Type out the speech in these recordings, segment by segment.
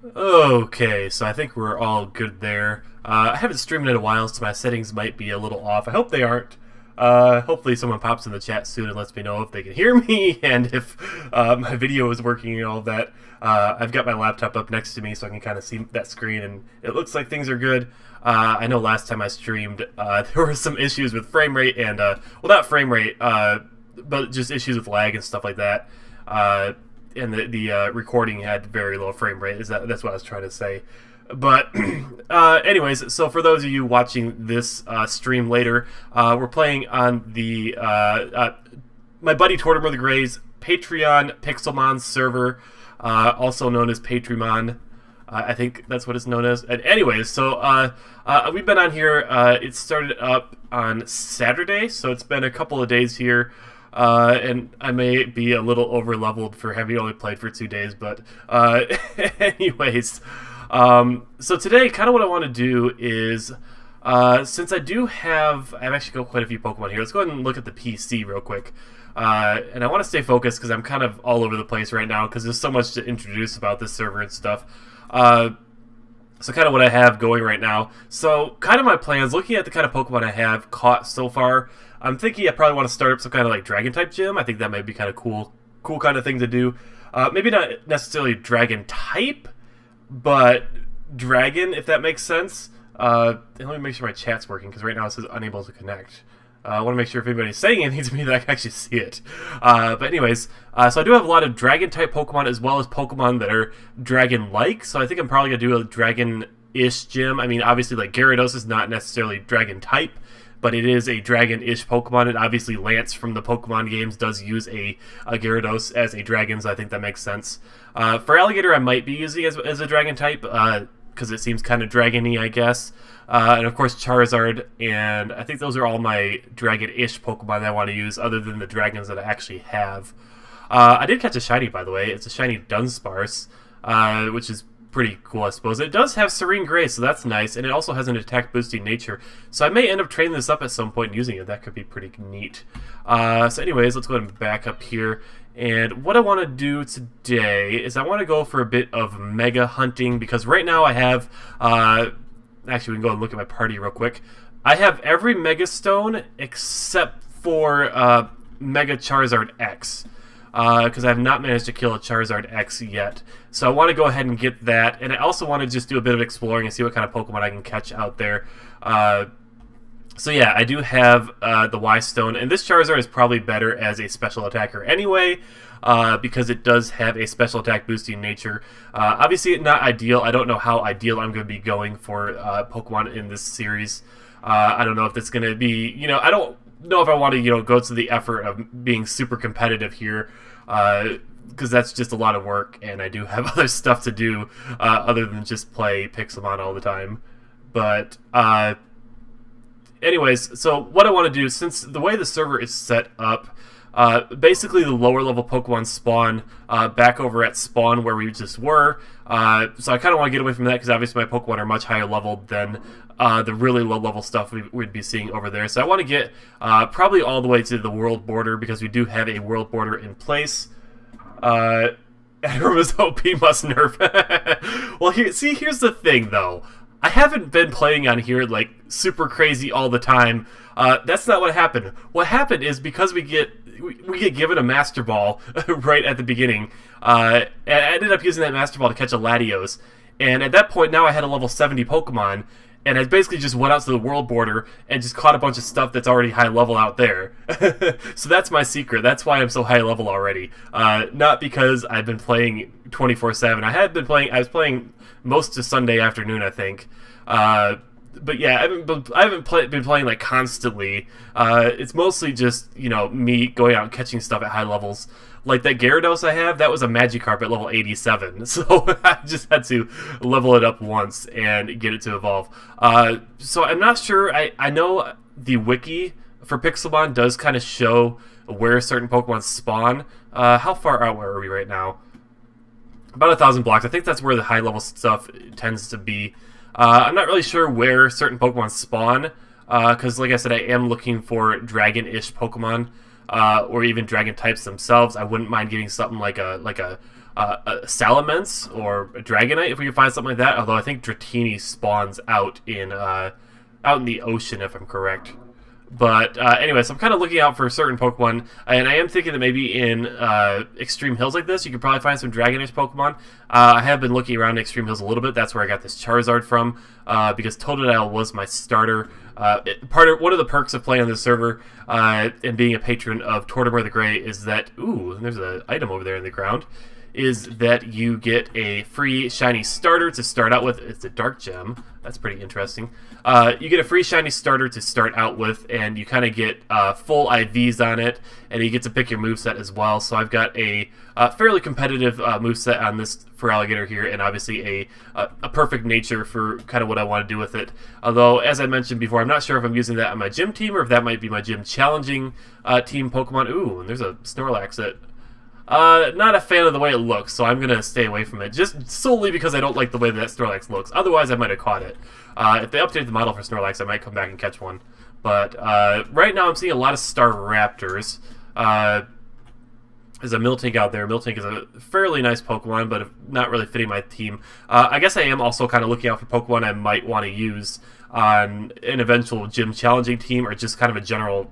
Okay, so I think we're all good there. I haven't streamed in a while, so my settings might be a little off. I hope they aren't. Hopefully someone pops in the chat soon and lets me know if they can hear me and if my video is working and all of that. I've got my laptop up next to me so I can kind of see that screen, and it looks like things are good. I know last time I streamed, there were some issues with frame rate and, well, not frame rate, but just issues with lag and stuff like that. And the recording had very low frame rate. That's what I was trying to say. But anyways, so for those of you watching this stream later, we're playing on the my buddy Tortimer the Gray's Patreon Pixelmon server, also known as Patremon. I think that's what it's known as. And anyways, so we've been on here. It started up on Saturday, so it's been a couple of days here. And I may be a little over-leveled for having only played for 2 days, but anyways. So today, kind of what I want to do is, since I've actually got quite a few Pokemon here, let's go ahead and look at the PC real quick. And I want to stay focused because I'm kind of all over the place right now because there's so much to introduce about this server and stuff. So kind of what I have going right now. So kind of my plans, looking at the kind of Pokemon I have caught so far, I'm thinking I probably want to start up some kind of like Dragon-type gym. I think that might be kind of cool kind of thing to do. Maybe not necessarily Dragon-type, but Dragon, if that makes sense. And let me make sure my chat's working, because right now it says unable to connect. I want to make sure if anybody's saying anything to me that I can actually see it. But anyways, so I do have a lot of Dragon-type Pokemon as well as Pokemon that are Dragon-like. So I think I'm probably going to do a Dragon-ish gym. I mean, obviously, like, Gyarados is not necessarily Dragon-type, but it is a Dragon-ish Pokemon, and obviously Lance from the Pokemon games does use a Gyarados as a Dragon, so I think that makes sense. For Alligator, I might be using as a Dragon-type, because it seems kind of Dragon-y, I guess. And of course Charizard, and I think those are all my Dragon-ish Pokemon that I want to use, other than the Dragons that I actually have. I did catch a shiny, by the way. It's a shiny Dunsparce, which is pretty cool, I suppose. It does have Serene Grace, so that's nice, and it also has an attack-boosting nature. So I may end up training this up at some point and using it. That could be pretty neat. So anyways, let's go ahead and back up here. And what I want to do today is I want to go for a bit of Mega hunting, because right now I have... actually, we can go and look at my party real quick. I have every Mega Stone except for Mega Charizard X. Because I have not managed to kill a Charizard X yet. So I want to go ahead and get that, and I also want to just do a bit of exploring and see what kind of Pokemon I can catch out there. So yeah, I do have the Y-Stone, and this Charizard is probably better as a special attacker anyway, because it does have a special attack boosting nature. Obviously not ideal. I don't know how ideal I'm going to be going for Pokemon in this series. I don't know if it's going to be, you know, I don't know if I want to, you know, go to the effort of being super competitive here, because that's just a lot of work, and I do have other stuff to do other than just play Pixelmon all the time. But anyways, so what I want to do, since the way the server is set up, basically the lower level Pokemon spawn back over at spawn where we just were. So I kind of want to get away from that because obviously my Pokemon are much higher leveled than the really low level stuff we'd be seeing over there. So I want to get probably all the way to the world border, because we do have a world border in place. Atyrum is OP, must nerf. Well, here's the thing though. I haven't been playing on here like super crazy all the time. That's not what happened. What happened is, because we get given a Master Ball right at the beginning, I ended up using that Master Ball to catch a Latios, and at that point now I had a level 70 Pokemon, and I basically just went out to the world border and just caught a bunch of stuff that's already high level out there. So that's my secret. That's why I'm so high level already. Not because I've been playing 24/7. I was playing most of Sunday afternoon, I think. But yeah, I haven't been playing like constantly. It's mostly just, you know, me going out and catching stuff at high levels. Like that Gyarados I have, that was a Magikarp at level 87, so I just had to level it up once and get it to evolve. So I'm not sure. I know the wiki for Pixelmon does kind of show where certain Pokemon spawn. How far out are we right now? About 1,000 blocks. I think that's where the high level stuff tends to be. I'm not really sure where certain Pokemon spawn, because like I said, I am looking for Dragon-ish Pokemon, or even Dragon types themselves. I wouldn't mind getting something like a Salamence or a Dragonite if we can find something like that. Although I think Dratini spawns out in the ocean, if I'm correct. But anyway, so I'm kind of looking out for certain Pokemon, and I am thinking that maybe in Extreme Hills like this, you could probably find some Dragonite Pokemon. I have been looking around Extreme Hills a little bit. That's where I got this Charizard from, because Totodile was my starter. One of the perks of playing on this server and being a patron of Tortimer the Grey is that, ooh, there's an item over there in the ground, is that you get a free shiny starter to start out with. It's a dark gem. That's pretty interesting. You get a free shiny starter to start out with, and you kind of get full IVs on it, and you get to pick your moveset as well. So I've got a fairly competitive moveset on this for Alligator here, and obviously a perfect nature for kind of what I want to do with it. Although, as I mentioned before, I'm not sure if I'm using that on my gym team or if that might be my gym challenging team Pokemon. Ooh, and there's a Snorlax that... not a fan of the way it looks, so I'm going to stay away from it, just solely because I don't like the way that Snorlax looks. Otherwise, I might have caught it. If they update the model for Snorlax, I might come back and catch one. But right now, I'm seeing a lot of Staraptors. There's a Miltank out there. Miltank is a fairly nice Pokemon, but not really fitting my team. I guess I am also kind of looking out for Pokemon I might want to use on an eventual gym challenging team, or just kind of a general,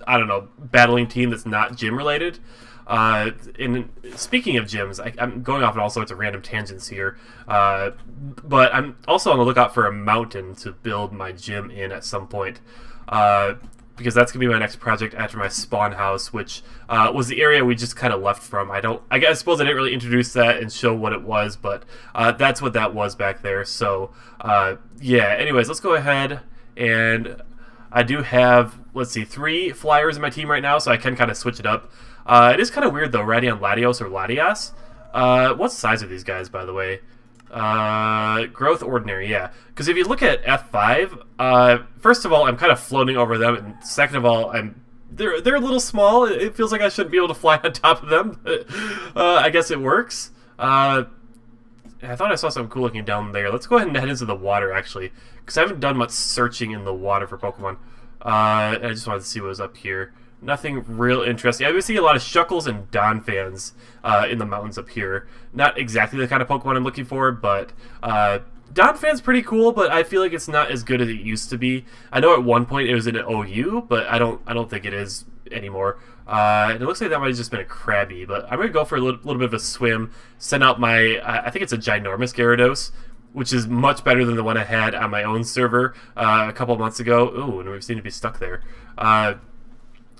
I don't know, battling team that's not gym related. Speaking of gyms, I'm going off on all sorts of random tangents here, but I'm also on the lookout for a mountain to build my gym in at some point, because that's going to be my next project after my spawn house, which was the area we just kind of left from. I suppose I didn't really introduce that and show what it was, but that's what that was back there. So yeah, anyways, let's go ahead, and I do have, let's see, 3 flyers in my team right now, so I can kind of switch it up. It is kind of weird, though, Radion Latios or Latias. What size are these guys, by the way? Growth Ordinary, yeah. Because if you look at F5, first of all, I'm kind of floating over them, and second of all, they're a little small. It feels like I shouldn't be able to fly on top of them. I guess it works. I thought I saw something cool looking down there. Let's go ahead and head into the water, actually, because I haven't done much searching in the water for Pokemon. I just wanted to see what was up here. Nothing real interesting. I've been seeing a lot of Shuckles and Donphans in the mountains up here. Not exactly the kind of Pokemon I'm looking for, but Donphan's pretty cool, but I feel like it's not as good as it used to be. I know at one point it was in an OU, but I don't think it is anymore. And it looks like that might have just been a Krabby, but I'm going to go for a little bit of a swim, send out my, I think it's a Ginormous Gyarados, which is much better than the one I had on my own server a couple months ago. Ooh, and we seem to be stuck there.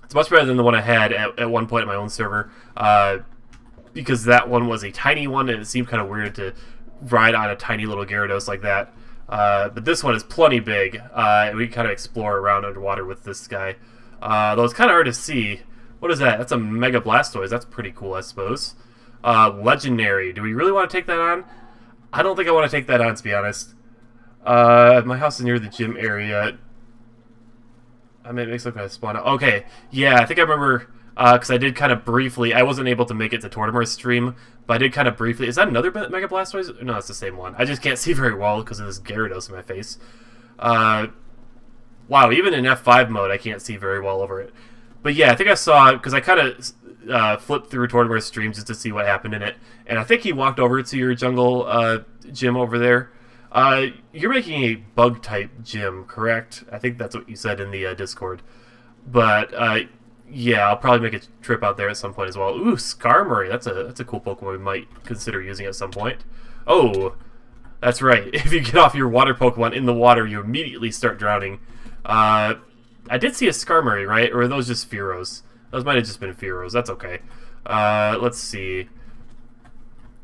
It's much better than the one I had at one point at my own server, because that one was a tiny one, and it seemed kind of weird to ride on a tiny little Gyarados like that. But this one is plenty big, and we can kind of explore around underwater with this guy. Though it's kind of hard to see. What is that? That's a Mega Blastoise. That's pretty cool, I suppose. Legendary. Do we really want to take that on? I don't think I want to take that on, to be honest. My house is near the gym area. I mean, it makes it look like I spawned out. Okay, yeah, I think I remember, because I did kind of briefly, I wasn't able to make it to Tortimer's stream, but I did kind of briefly. Is that another Mega Blastoise? No, it's the same one. I just can't see very well because of this Gyarados in my face. Wow, even in F5 mode, I can't see very well over it. But yeah, I think I saw, because I kind of flipped through Tortimer's stream just to see what happened in it, and I think he walked over to your jungle gym over there. You're making a bug-type gym, correct? I think that's what you said in the Discord. But, yeah, I'll probably make a trip out there at some point as well. Ooh, Skarmory. That's a cool Pokemon we might consider using at some point. Oh, that's right. If you get off your water Pokemon in the water, you immediately start drowning. I did see a Skarmory, right? Or were those just Fearos? Those might have just been Fearos. That's okay. Let's see.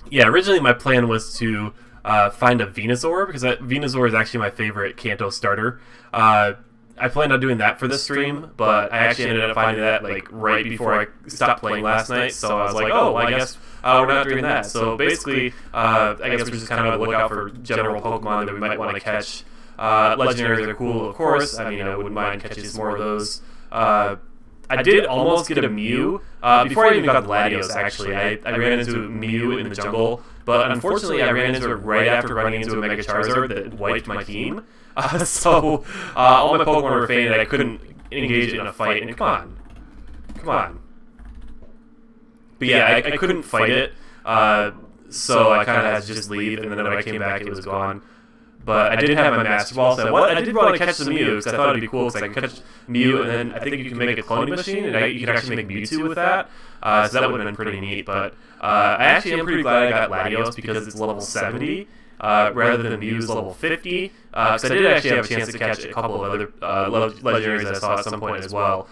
Yeah, originally my plan was to find a Venusaur, because Venusaur is actually my favorite Kanto starter. I planned on doing that for this stream, but I actually ended up finding that like right before I stopped playing last night, so I was like, oh, well, I guess we're not doing that. So basically, I guess we're just kind of look out for general Pokemon that we might want to catch. Legendaries are cool, of course. I mean, I wouldn't mind catching some more of those. I did almost get a Mew. Before I even got the Latios, actually, I ran into a Mew in the jungle, but unfortunately I ran into it right after running into a Mega Charizard that wiped my team. So all my Pokemon were fainted. I couldn't engage in a fight, and come on. But yeah, I couldn't fight it. So I kind of had to just leave, and then when I came back, it was gone. But I did have my Master Ball, so I did want to catch some Mew, because I thought it'd be cool, because I could catch Mew, and then I think you can make a cloning machine, and you can actually make Mewtwo with that. So that would have been pretty neat. But I actually am pretty glad I got Latios, because it's level 70. Rather than Mew's level 50, because I did actually have a chance to catch a couple of other legendaries I saw at some point as well.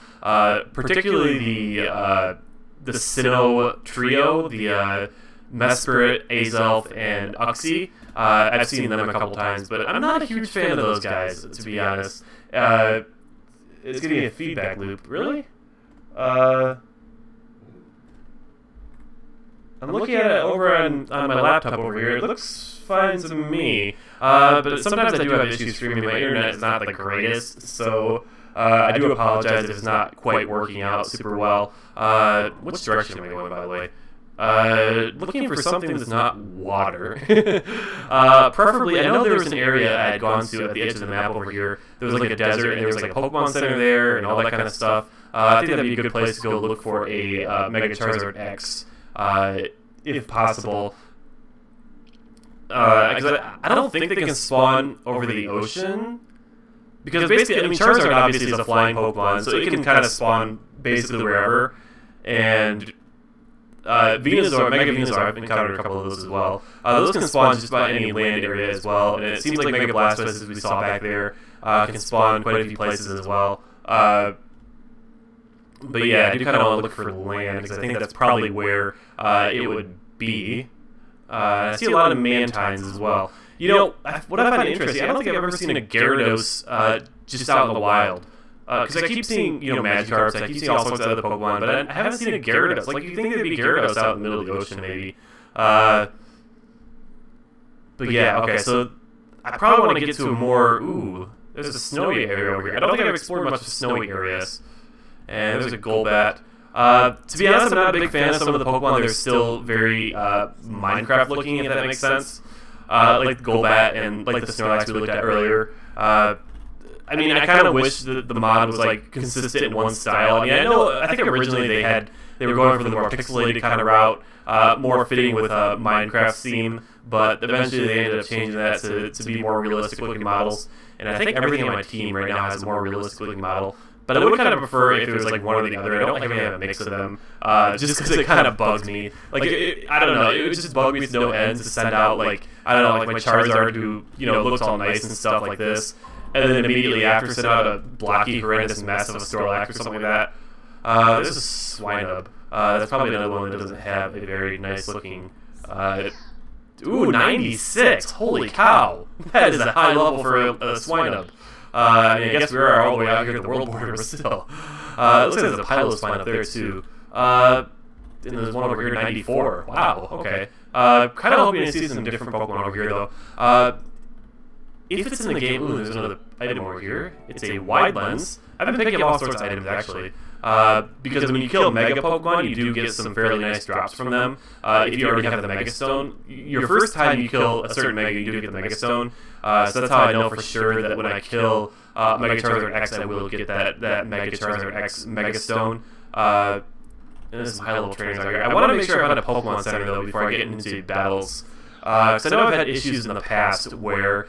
Particularly the Sinnoh trio, the Mesprit, Azelf, and Uxie. I've seen them a couple times, but I'm not a huge fan of those guys, to be honest. It's getting a feedback loop. Really? I'm looking at it over on my laptop over here. It looks fine to me. But sometimes I do have issues streaming. My internet is not the greatest, so I do apologize if it's not quite working out super well. Which direction am I going, by the way? Looking for something that's not water. Preferably, I know there was an area I had gone to at the edge of the map over here. There was like a desert, and there was like a Pokemon Center there, and all that kind of stuff. I think that'd be a good place to go look for a Mega Charizard X, if possible. I don't think they can spawn over the ocean. Because basically, I mean, Charizard obviously is a flying Pokemon, so it can kind of spawn basically wherever. And Venusaur, Mega Venusaur, I've encountered a couple of those as well. Those can spawn just about any land area as well, and it seems like Mega Blastoise, as we saw back there, can spawn quite a few places as well. But yeah, I do kind of want to look for land, because I think that's probably where it would be. I see a lot of Mantines as well. You know, what I find interesting, I don't think I've ever seen a Gyarados just out in the wild. Because I keep seeing, you know, Magikarps, I keep seeing all sorts of other Pokemon, but I haven't seen a Gyarados. Like, you think there'd be Gyarados out in the middle of the ocean, maybe. But yeah, okay, so I probably want to get to a more... Ooh, there's a snowy area over here. I don't think I've explored much of snowy areas. And there's a Golbat. To be honest, I'm not a big fan of some of the Pokemon. They're still very Minecraft-looking, if that makes sense. Like the Golbat and like the Snorlax we looked at earlier. I mean, I kind of wish that the mod was like consistent in one style. I mean, I think originally they were going for the more pixelated kind of route, more fitting with a Minecraft theme. But eventually they ended up changing that to be more realistic-looking models. And I think everything on my team right now has a more realistic-looking model. But I would kind of prefer if it was like one or the other. I don't like having a mix of them, just because it kind of bugs me. Like, I don't know, it would just bug me to no end to send out, like, I don't know, like my Charizard who, you know, looks all nice and stuff like this, and then immediately after send out a blocky, horrendous mess of a Snorlax or something like that. This is Swinub. That's probably another one that doesn't have a very nice looking... ooh, 96! Holy cow! That is a high level for a Swinub. I mean, I guess we are all the way out here at the world border, but still. It looks like there's a Piloswine up there, too. And there's one over here, 94. Wow, okay. Kind of hoping to see some different Pokemon over here, though. If it's in the game... Ooh, there's another item over here. It's a wide lens. I've been picking up all sorts of items, actually. Because when you kill Mega Pokemon, you do get some fairly nice drops from them. If you already have the Mega Stone, your first time you kill a certain Mega, you do get the Mega Stone. So that's how I know for sure that when I kill Mega Charizard X, I will get that Mega Charizard X Mega Stone. And there's some high-level trainers out here. I want to make sure I find a Pokemon Center, though, before I get into battles. Because I know I've had issues in the past where...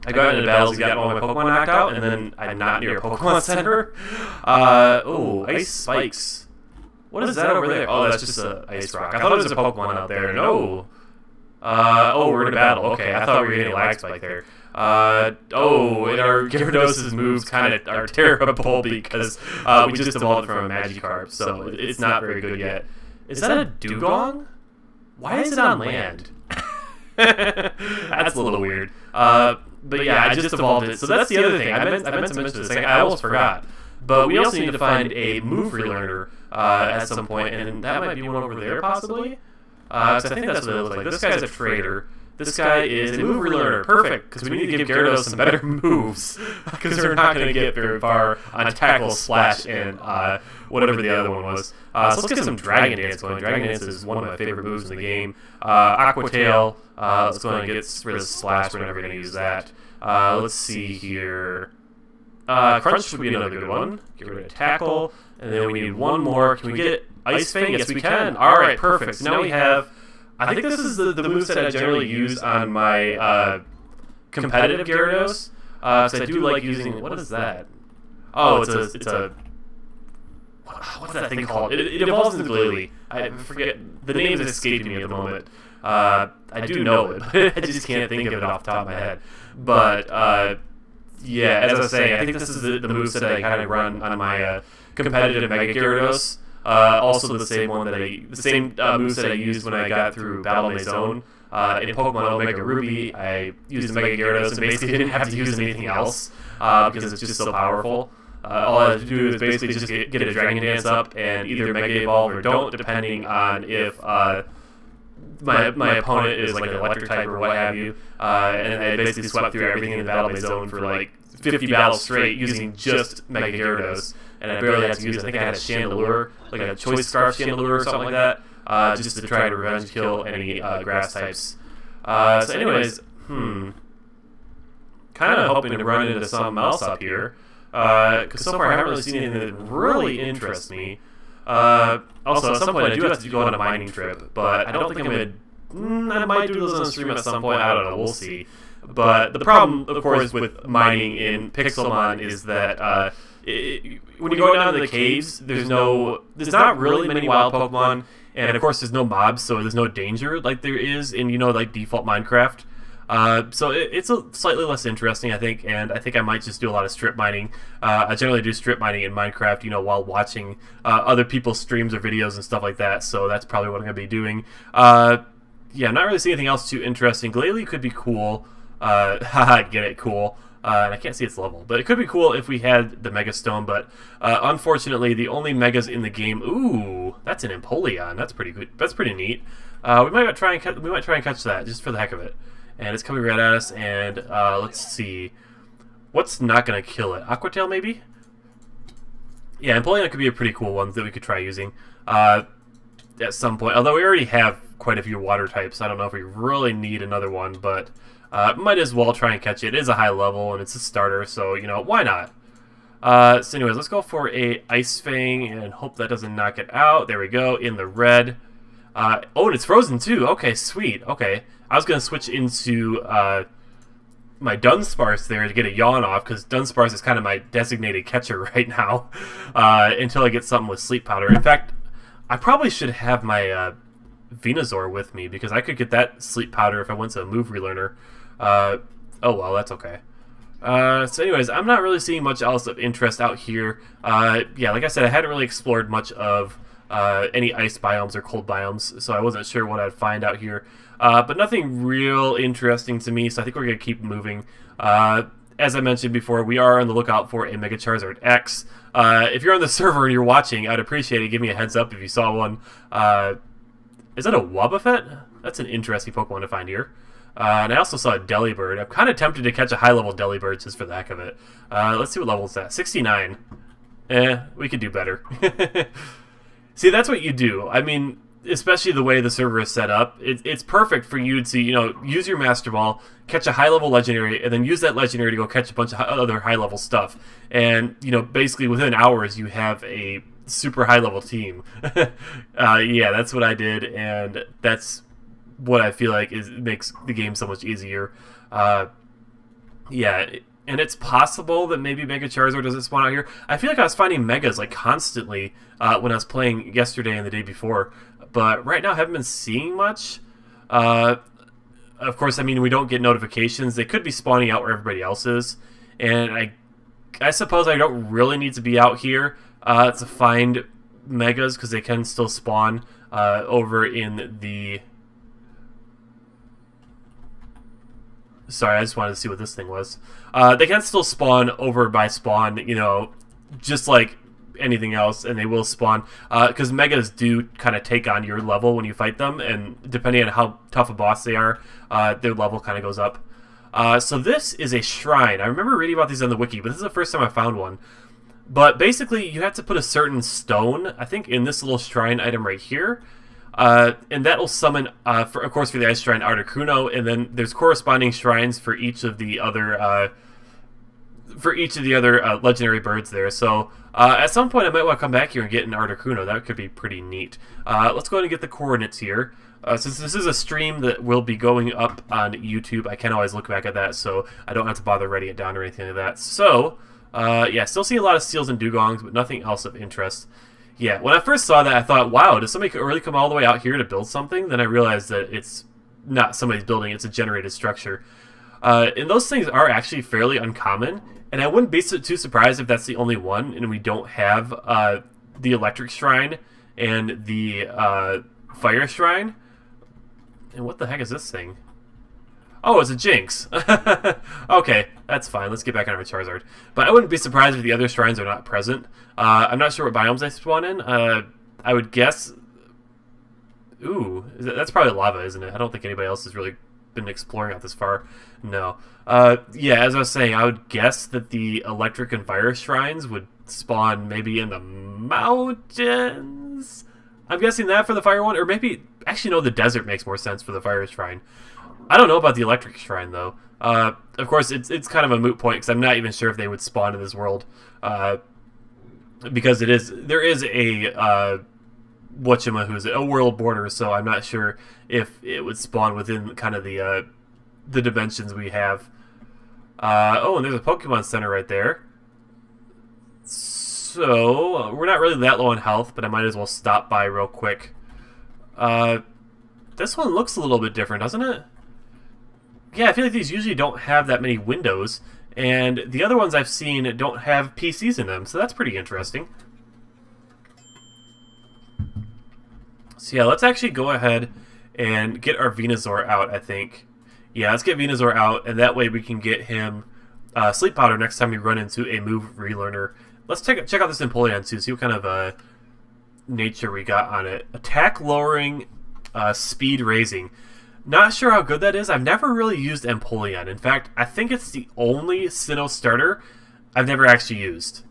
I got into battles and got all my Pokemon knocked out, and then I'm not near a Pokemon Center. Oh, Ice Spikes. What is that over there? Oh, that's just an Ice Rock. I thought it was a Pokemon out there. No. Oh, we're in a battle. Okay, I thought we were getting a Lag Spike there. Oh, and our Gyarados' moves kind of are terrible because we just evolved from a Magikarp, so it's not very good yet. Is that a Dugong? Why is it on land? That's a little weird. But yeah, I just evolved it. So that's the other thing. I meant to mention this. I almost forgot. But we also need to find a move relearner at some point, and that might be one over there, possibly. Because I think that's what it looks like. This guy's a trader. This guy is a move relearner. Perfect, because we need to give Gyarados some better moves. Because we're not going to get very far on Tackle, Slash, and whatever the other one was. So let's get some Dragon Dance going. Dragon Dance is one of my favorite moves in the game. Aqua Tail. Let's go ahead and get rid of Slash whenever we're going to use that. Let's see here. Crunch would be another good one. Get rid of Tackle. And then we need one more. Can we get Ice Fang? Yes, we can. Alright, perfect. So now we have... I think this is the moveset I generally use on my competitive Gyarados. Because I do like using... What is that? Oh, it's a what's that thing called? It evolves into Glalie. I forget. The name is escaping me at the moment. I do know it, but I just can't think of it off the top of my head. But, yeah, as I was saying, I think this is the moveset I kind of run on my competitive Mega Gyarados. Also the same one that moveset I used when I got through Battle Maison. In Pokemon Omega Ruby, I used the Mega Gyarados and basically didn't have to use anything else because it's just so powerful. All I have to do is basically just get a Dragon Dance up and either Mega Evolve or don't, depending on if my opponent is like an electric type or what have you. And I basically swept through everything in the Battle Zone for like 50 battles straight using just Mega Gyarados. And I barely had to use it. I think I had a Chandelure, like a Choice Scarf Chandelure or something like that, just to try to revenge kill any grass types. So anyways, kind of hoping to run into something else up here. Because so far I haven't really seen anything that really interests me. Also, at some point I do have to go on a mining trip, but I don't think I'm going to... I might do those on the stream at some point, I don't know, we'll see. But the problem, of course, with mining in Pixelmon is that when you go down to the caves, there's not really many wild Pokemon, and of course there's no mobs, so there's no danger like there is in, like default Minecraft. So it's slightly less interesting, I think, and I think I might just do a lot of strip mining. I generally do strip mining in Minecraft, while watching other people's streams or videos and stuff like that, so that's probably what I'm going to be doing. Yeah, I'm not really seeing anything else too interesting. Glalie could be cool. Haha, get it, cool. And I can't see its level, but it could be cool if we had the Mega Stone, but unfortunately, the only Megas in the game... Ooh, that's an Empoleon. That's pretty good. That's pretty neat. We might try and catch that, just for the heck of it. And it's coming right at us, and let's see. What's not going to kill it? Aqua Tail, maybe? Yeah, Empoleon could be a pretty cool one that we could try using at some point. Although we already have quite a few water types. I don't know if we really need another one, but might as well try and catch it. It is a high level, and it's a starter, so, why not? So anyways, let's go for a Ice Fang and hope that doesn't knock it out. There we go, in the red. Oh, and it's frozen, too. Okay, sweet. Okay. I was going to switch into my Dunsparce there to get a Yawn off, because Dunsparce is kind of my designated catcher right now, until I get something with Sleep Powder. In fact, I probably should have my Venusaur with me, because I could get that Sleep Powder if I went to a move relearner. Oh well, that's okay. So anyways, I'm not really seeing much else of interest out here. Yeah, like I said, I hadn't really explored much of any ice biomes or cold biomes, so I wasn't sure what I'd find out here. But nothing real interesting to me, so I think we're going to keep moving. As I mentioned before, we are on the lookout for a Mega Charizard X. If you're on the server and you're watching, I'd appreciate it. Give me a heads up if you saw one. Is that a Wobbuffet? That's an interesting Pokemon to find here. And I also saw a Delibird. I'm kind of tempted to catch a high-level Delibird just for the heck of it. Let's see what level it's at. 69. We could do better. See, that's what you do. I mean, especially the way the server is set up, it's perfect for you to, use your Master Ball, catch a high-level Legendary, and then use that Legendary to go catch a bunch of other high-level stuff. And, basically within hours, you have a super high-level team. Yeah, that's what I did, and that's what I feel like makes the game so much easier. Yeah, and it's possible that maybe Mega Charizard doesn't spawn out here. I feel like I was finding Megas like constantly when I was playing yesterday and the day before, but right now I haven't been seeing much. Of course, I mean, we don't get notifications. They could be spawning out where everybody else is, and I suppose I don't really need to be out here to find Megas, because they can still spawn over in the... Sorry, I just wanted to see what this thing was. They can still spawn over by spawn, just like anything else, and they will spawn, because Megas do kind of take on your level when you fight them, and depending on how tough a boss they are, their level kind of goes up. So this is a shrine. I remember reading about these on the wiki, but this is the first time I found one. But basically, you have to put a certain stone, I think, in this little shrine item right here. And that will summon, of course, for the Ice Shrine, Articuno, and then there's corresponding shrines for each of the other for each of the other legendary birds there. So at some point I might want to come back here and get an Articuno. That could be pretty neat. Let's go ahead and get the coordinates here. Since this is a stream that will be going up on YouTube, I can always look back at that, so I don't have to bother writing it down or anything like that. So, yeah, still see a lot of seals and dugongs, but nothing else of interest. Yeah, when I first saw that, I thought, wow, does somebody really come all the way out here to build something? Then I realized that it's not somebody's building, it's a generated structure. And those things are actually fairly uncommon, and I wouldn't be too surprised if that's the only one, and we don't have the electric shrine and the fire shrine. And what the heck is this thing? Oh, it's a Jinx. Okay, that's fine. Let's get back on our Charizard. But I wouldn't be surprised if the other shrines are not present. I'm not sure what biomes they spawn in. I would guess... Ooh, that's probably lava, isn't it? I don't think anybody else has really been exploring out this far. No. Yeah, as I was saying, I would guess that the electric and fire shrines would spawn maybe in the mountains. I'm guessing that for the fire one, or maybe... Actually, no, the desert makes more sense for the fire shrine. I don't know about the electric shrine, though. Of course, it's kind of a moot point, because I'm not even sure if they would spawn in this world. Because there is a... who's a world border, so I'm not sure if it would spawn within kind of the dimensions we have. Oh, and there's a Pokemon Center right there. So, we're not really that low on health, but I might as well stop by real quick. This one looks a little bit different, doesn't it? Yeah, I feel like these usually don't have that many windows, and the other ones I've seen don't have PCs in them, so that's pretty interesting. So yeah, let's actually go ahead and get our Venusaur out, I think. Yeah, let's get Venusaur out, and that way we can get him Sleep Powder next time we run into a move relearner. Let's check out this Empoleon too, see what kind of nature we got on it. Attack lowering, speed raising. Not sure how good that is. I've never really used Empoleon. In fact, I think it's the only Sinnoh starter I've never actually used.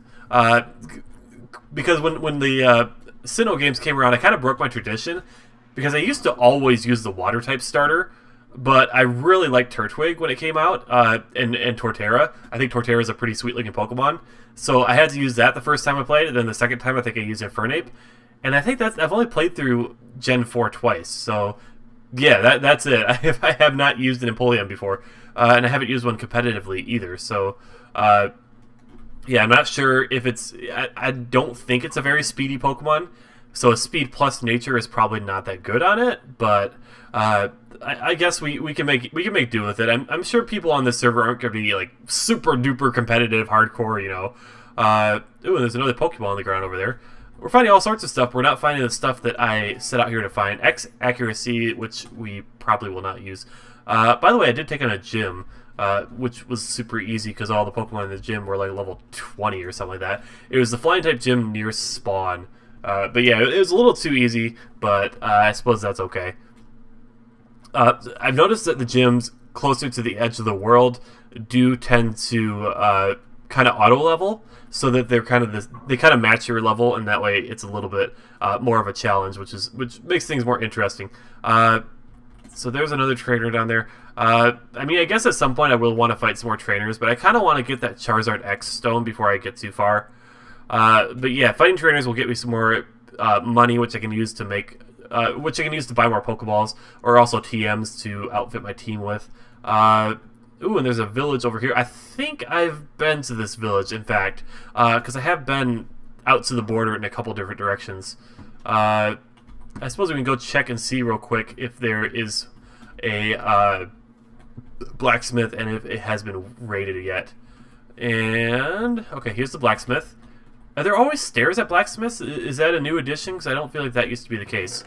Because when the Sinnoh games came around, I kind of broke my tradition, because I used to always use the water type starter, but I really liked Turtwig when it came out, and Torterra. I think Torterra is a pretty sweet looking Pokemon, so I had to use that the first time I played, and then the second time I think I used Infernape, and I think I've only played through Gen 4 twice, so yeah, that's it. I have not used an Empoleon before, and I haven't used one competitively either, so yeah, I'm not sure if it's... I don't think it's a very speedy Pokemon, so a speed plus nature is probably not that good on it, but I guess we can make do with it. I'm sure people on this server aren't going to be like super duper competitive, hardcore, you know. Ooh, and there's another Pokeball on the ground over there. We're finding all sorts of stuff. We're not finding the stuff that I set out here to find. X accuracy, which we probably will not use. By the way, I did take on a gym, which was super easy because all the Pokemon in the gym were like level 20 or something like that. It was the flying type gym near spawn. But yeah, it was a little too easy, but I suppose that's okay. I've noticed that the gyms closer to the edge of the world do tend to kind of auto level, so that they're kind of they kind of match your level, and that way it's a little bit more of a challenge, which makes things more interesting. So there's another trainer down there. I mean, I guess at some point I will want to fight some more trainers, but I kind of want to get that Charizard X stone before I get too far. But yeah, fighting trainers will get me some more money, which I can use to make, which I can use to buy more Pokeballs, or also TMs to outfit my team with. Ooh, and there's a village over here. I think I've been to this village, in fact, because I have been out to the border in a couple different directions. I suppose we can go check and see real quick if there is a blacksmith and if it has been raided yet. And, okay, here's the blacksmith. Are there always stairs at blacksmiths? Is that a new addition? Because I don't feel like that used to be the case.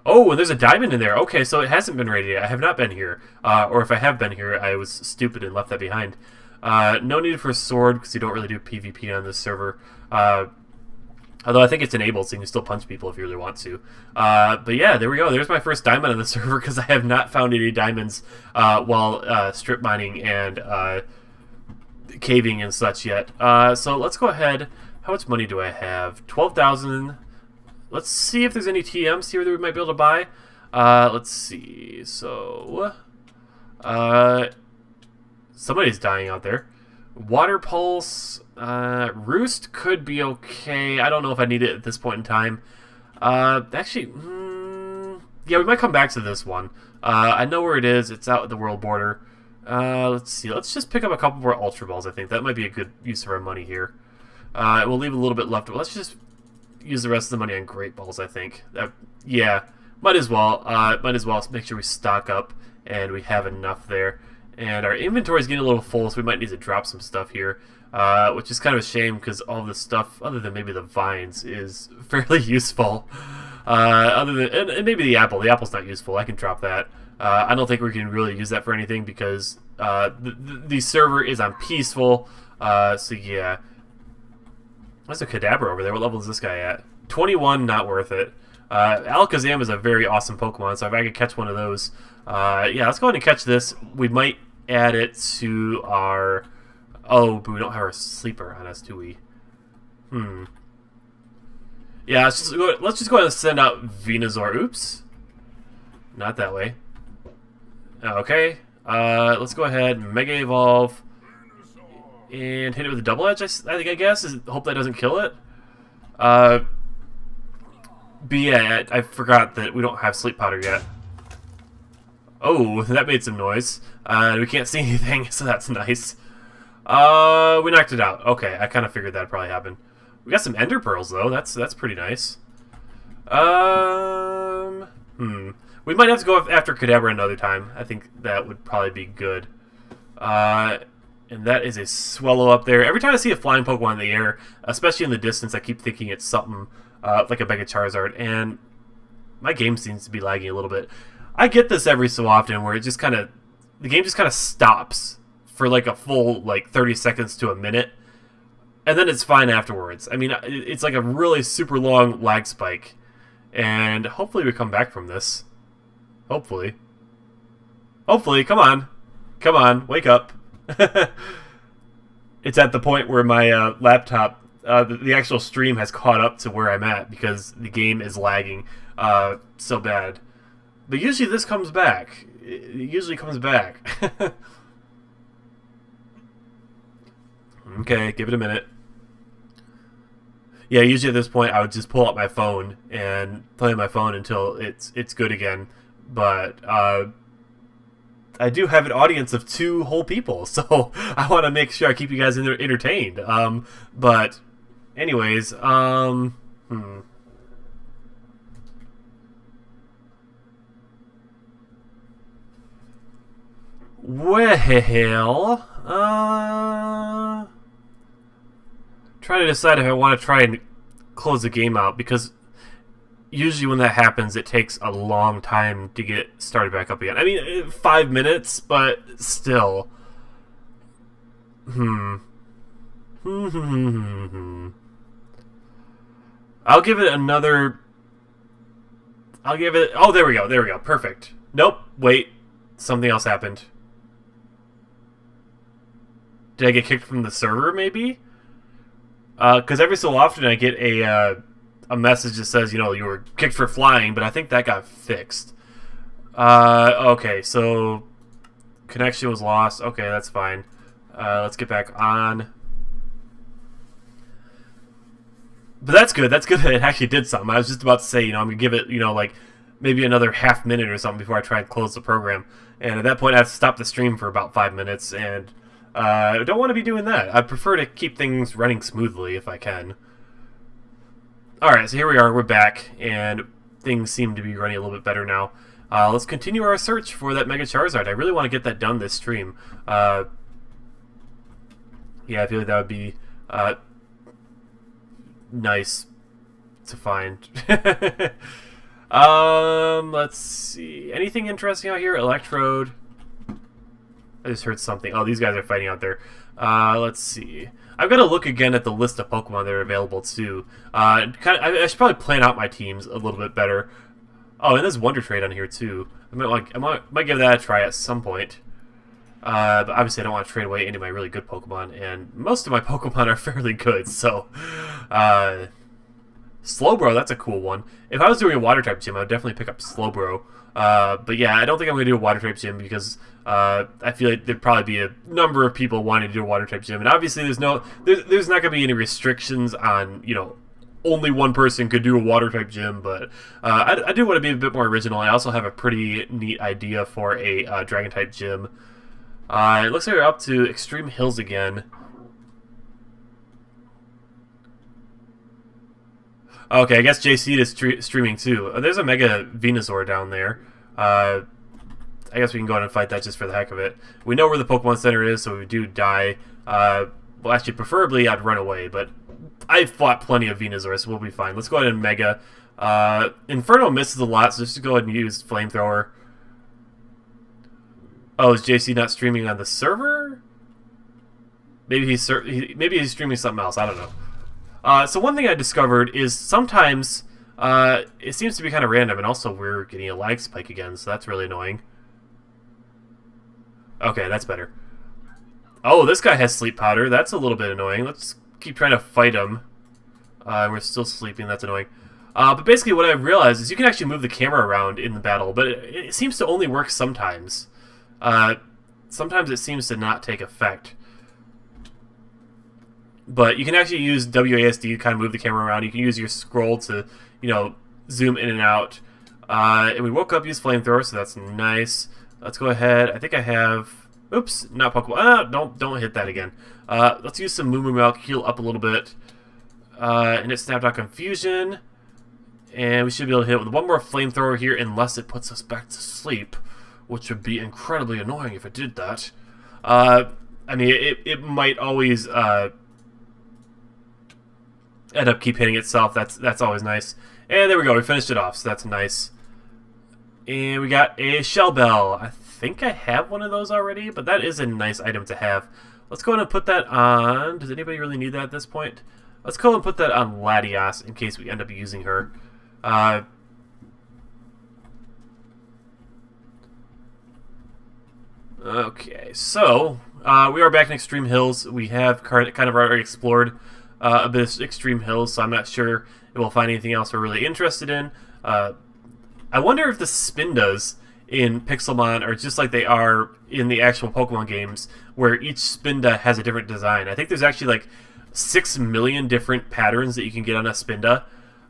Oh, and there's a diamond in there. Okay, so it hasn't been raided yet. I have not been here. Or if I have been here, I was stupid and left that behind. No need for a sword, because you don't really do PvP on this server. Although I think it's enabled, so you can still punch people if you really want to. But yeah, there we go. There's my first diamond on the server, because I have not found any diamonds while strip mining and caving and such yet. So let's go ahead. How much money do I have? 12,000. Let's see if there's any TMs here that we might be able to buy. Let's see. So, somebody's dying out there. Water Pulse, Roost could be okay. I don't know if I need it at this point in time. Actually, yeah, we might come back to this one. I know where it is. It's out at the world border. Let's see. Let's just pick up a couple more Ultra Balls, I think. That might be a good use of our money here. We'll leave a little bit left. Let's just use the rest of the money on Great Balls, I think. Yeah, might as well. Might as well make sure we stock up and we have enough there. And our inventory is getting a little full, so we might need to drop some stuff here. Which is kind of a shame because all the stuff, other than maybe the vines, is fairly useful. Other than and maybe the apple. The apple's not useful. I can drop that. I don't think we can really use that for anything because the server is on peaceful. So yeah. There's a Kadabra over there. What level is this guy at? 21, not worth it. Alakazam is a very awesome Pokemon, so if I could catch one of those... yeah, let's go ahead and catch this. We might add it to our... Oh, but we don't have our sleeper on us, do we? Yeah, let's just go ahead and send out Venusaur. Oops. Not that way. Okay. Let's go ahead and Mega Evolve. And hit it with a Double Edge, I guess. Hope that doesn't kill it. But yeah, I forgot that we don't have Sleep Powder yet. Oh, that made some noise. We can't see anything, so that's nice. We knocked it out. Okay, I kind of figured that'd probably happen. We got some Ender Pearls, though. That's pretty nice. We might have to go after Kadabra another time. I think that would probably be good. And that is a Swellow up there. Every time I see a flying Pokemon in the air, especially in the distance, I keep thinking it's something like a Mega Charizard. And my game seems to be lagging a little bit. I get this every so often where it just kind of... The game just kind of stops for like a full 30 seconds to a minute. And then it's fine afterwards. I mean, it's like a really super long lag spike. And hopefully we come back from this. Hopefully. Hopefully, come on. Come on, wake up. It's at the point where my laptop, the actual stream has caught up to where I'm at because the game is lagging so bad. But usually this comes back. It usually comes back. Okay, give it a minute. Yeah, usually at this point I would just pull up my phone and play my phone until it's good again. But I do have an audience of 2 whole people, so I want to make sure I keep you guys entertained. But anyways, Well, trying to decide if I want to try and close the game out, because usually when that happens, it takes a long time to get started back up again. I mean, 5 minutes, but still. I'll give it another... I'll give it... Oh, there we go, there we go. Perfect. Nope, wait. Something else happened. Did I get kicked from the server, maybe? Because every so often I get a message that says, you know, you were kicked for flying, but I think that got fixed. Okay, so connection was lost. Okay, that's fine. Let's get back on. But that's good. That's good that it actually did something. I was just about to say, you know, I'm going to give it, you know, like maybe another half minute or something before I try and close the program. And at that point, I have to stop the stream for about 5 minutes, and I don't want to be doing that. I prefer to keep things running smoothly if I can. Alright, so here we are. We're back, and things seem to be running a little bit better now. Let's continue our search for that Mega Charizard. I really want to get that done this stream. Yeah, I feel like that would be nice to find. Let's see. Anything interesting out here? Electrode. I just heard something. Oh, these guys are fighting out there. Let's see. I've got to look again at the list of Pokemon that are available too. I should probably plan out my teams a little bit better. Oh, and there's Wonder Trade on here too. I might give that a try at some point. But obviously I don't want to trade away any of my really good Pokemon, and most of my Pokemon are fairly good, so Slowbro, that's a cool one. If I was doing a water type gym, I would definitely pick up Slowbro. But yeah, I don't think I'm going to do a water type gym because I feel like there'd probably be a number of people wanting to do a water type gym, and obviously there's not going to be any restrictions on, you know, only one person could do a water type gym. But I do want to be a bit more original. I also have a pretty neat idea for a dragon type gym. It looks like we're up to Extreme Hills again. Okay, I guess JC is streaming too. There's a Mega Venusaur down there. I guess we can go ahead and fight that just for the heck of it. We know where the Pokemon Center is, so if we do die, well, actually, preferably I'd run away, but I've fought plenty of Venusaur, so we'll be fine. Let's go ahead and Mega. Inferno misses a lot, so just go ahead and use Flamethrower. Oh, is JC not streaming on the server? Maybe he's streaming something else. I don't know. So one thing I discovered is sometimes it seems to be kind of random, and also we're getting a lag spike again, so that's really annoying. Okay, that's better. Oh, this guy has sleep powder. That's a little bit annoying. Let's keep trying to fight him. We're still sleeping. That's annoying. But basically what I've realized is you can actually move the camera around in the battle, but it seems to only work sometimes. Sometimes it seems to not take effect. But you can actually use WASD to kind of move the camera around. You can use your scroll to, you know, zoom in and out. And we woke up, use Flamethrower, so that's nice. Let's go ahead. I think I have... Oops, not Pokeball. Don't hit that again. Let's use some Moo Moo Milk, heal up a little bit. And it snapped out Confusion. And we should be able to hit it with one more Flamethrower here, unless it puts us back to sleep, which would be incredibly annoying if it did that. I mean, it might always end up keep hitting itself. That's always nice. And there we go. We finished it off, so that's nice. And we got a Shell Bell. I think I have one of those already, but that is a nice item to have. Let's go ahead and put that on. Does anybody really need that at this point? Let's go ahead and put that on Latias in case we end up using her. Okay, so we are back in Extreme Hills. We have kind of already explored a bit of Extreme Hills, so I'm not sure if we'll find anything else we're really interested in. I wonder if the Spindas in Pixelmon are just like they are in the actual Pokemon games, where each Spinda has a different design. I think there's actually like 6 million different patterns that you can get on a Spinda.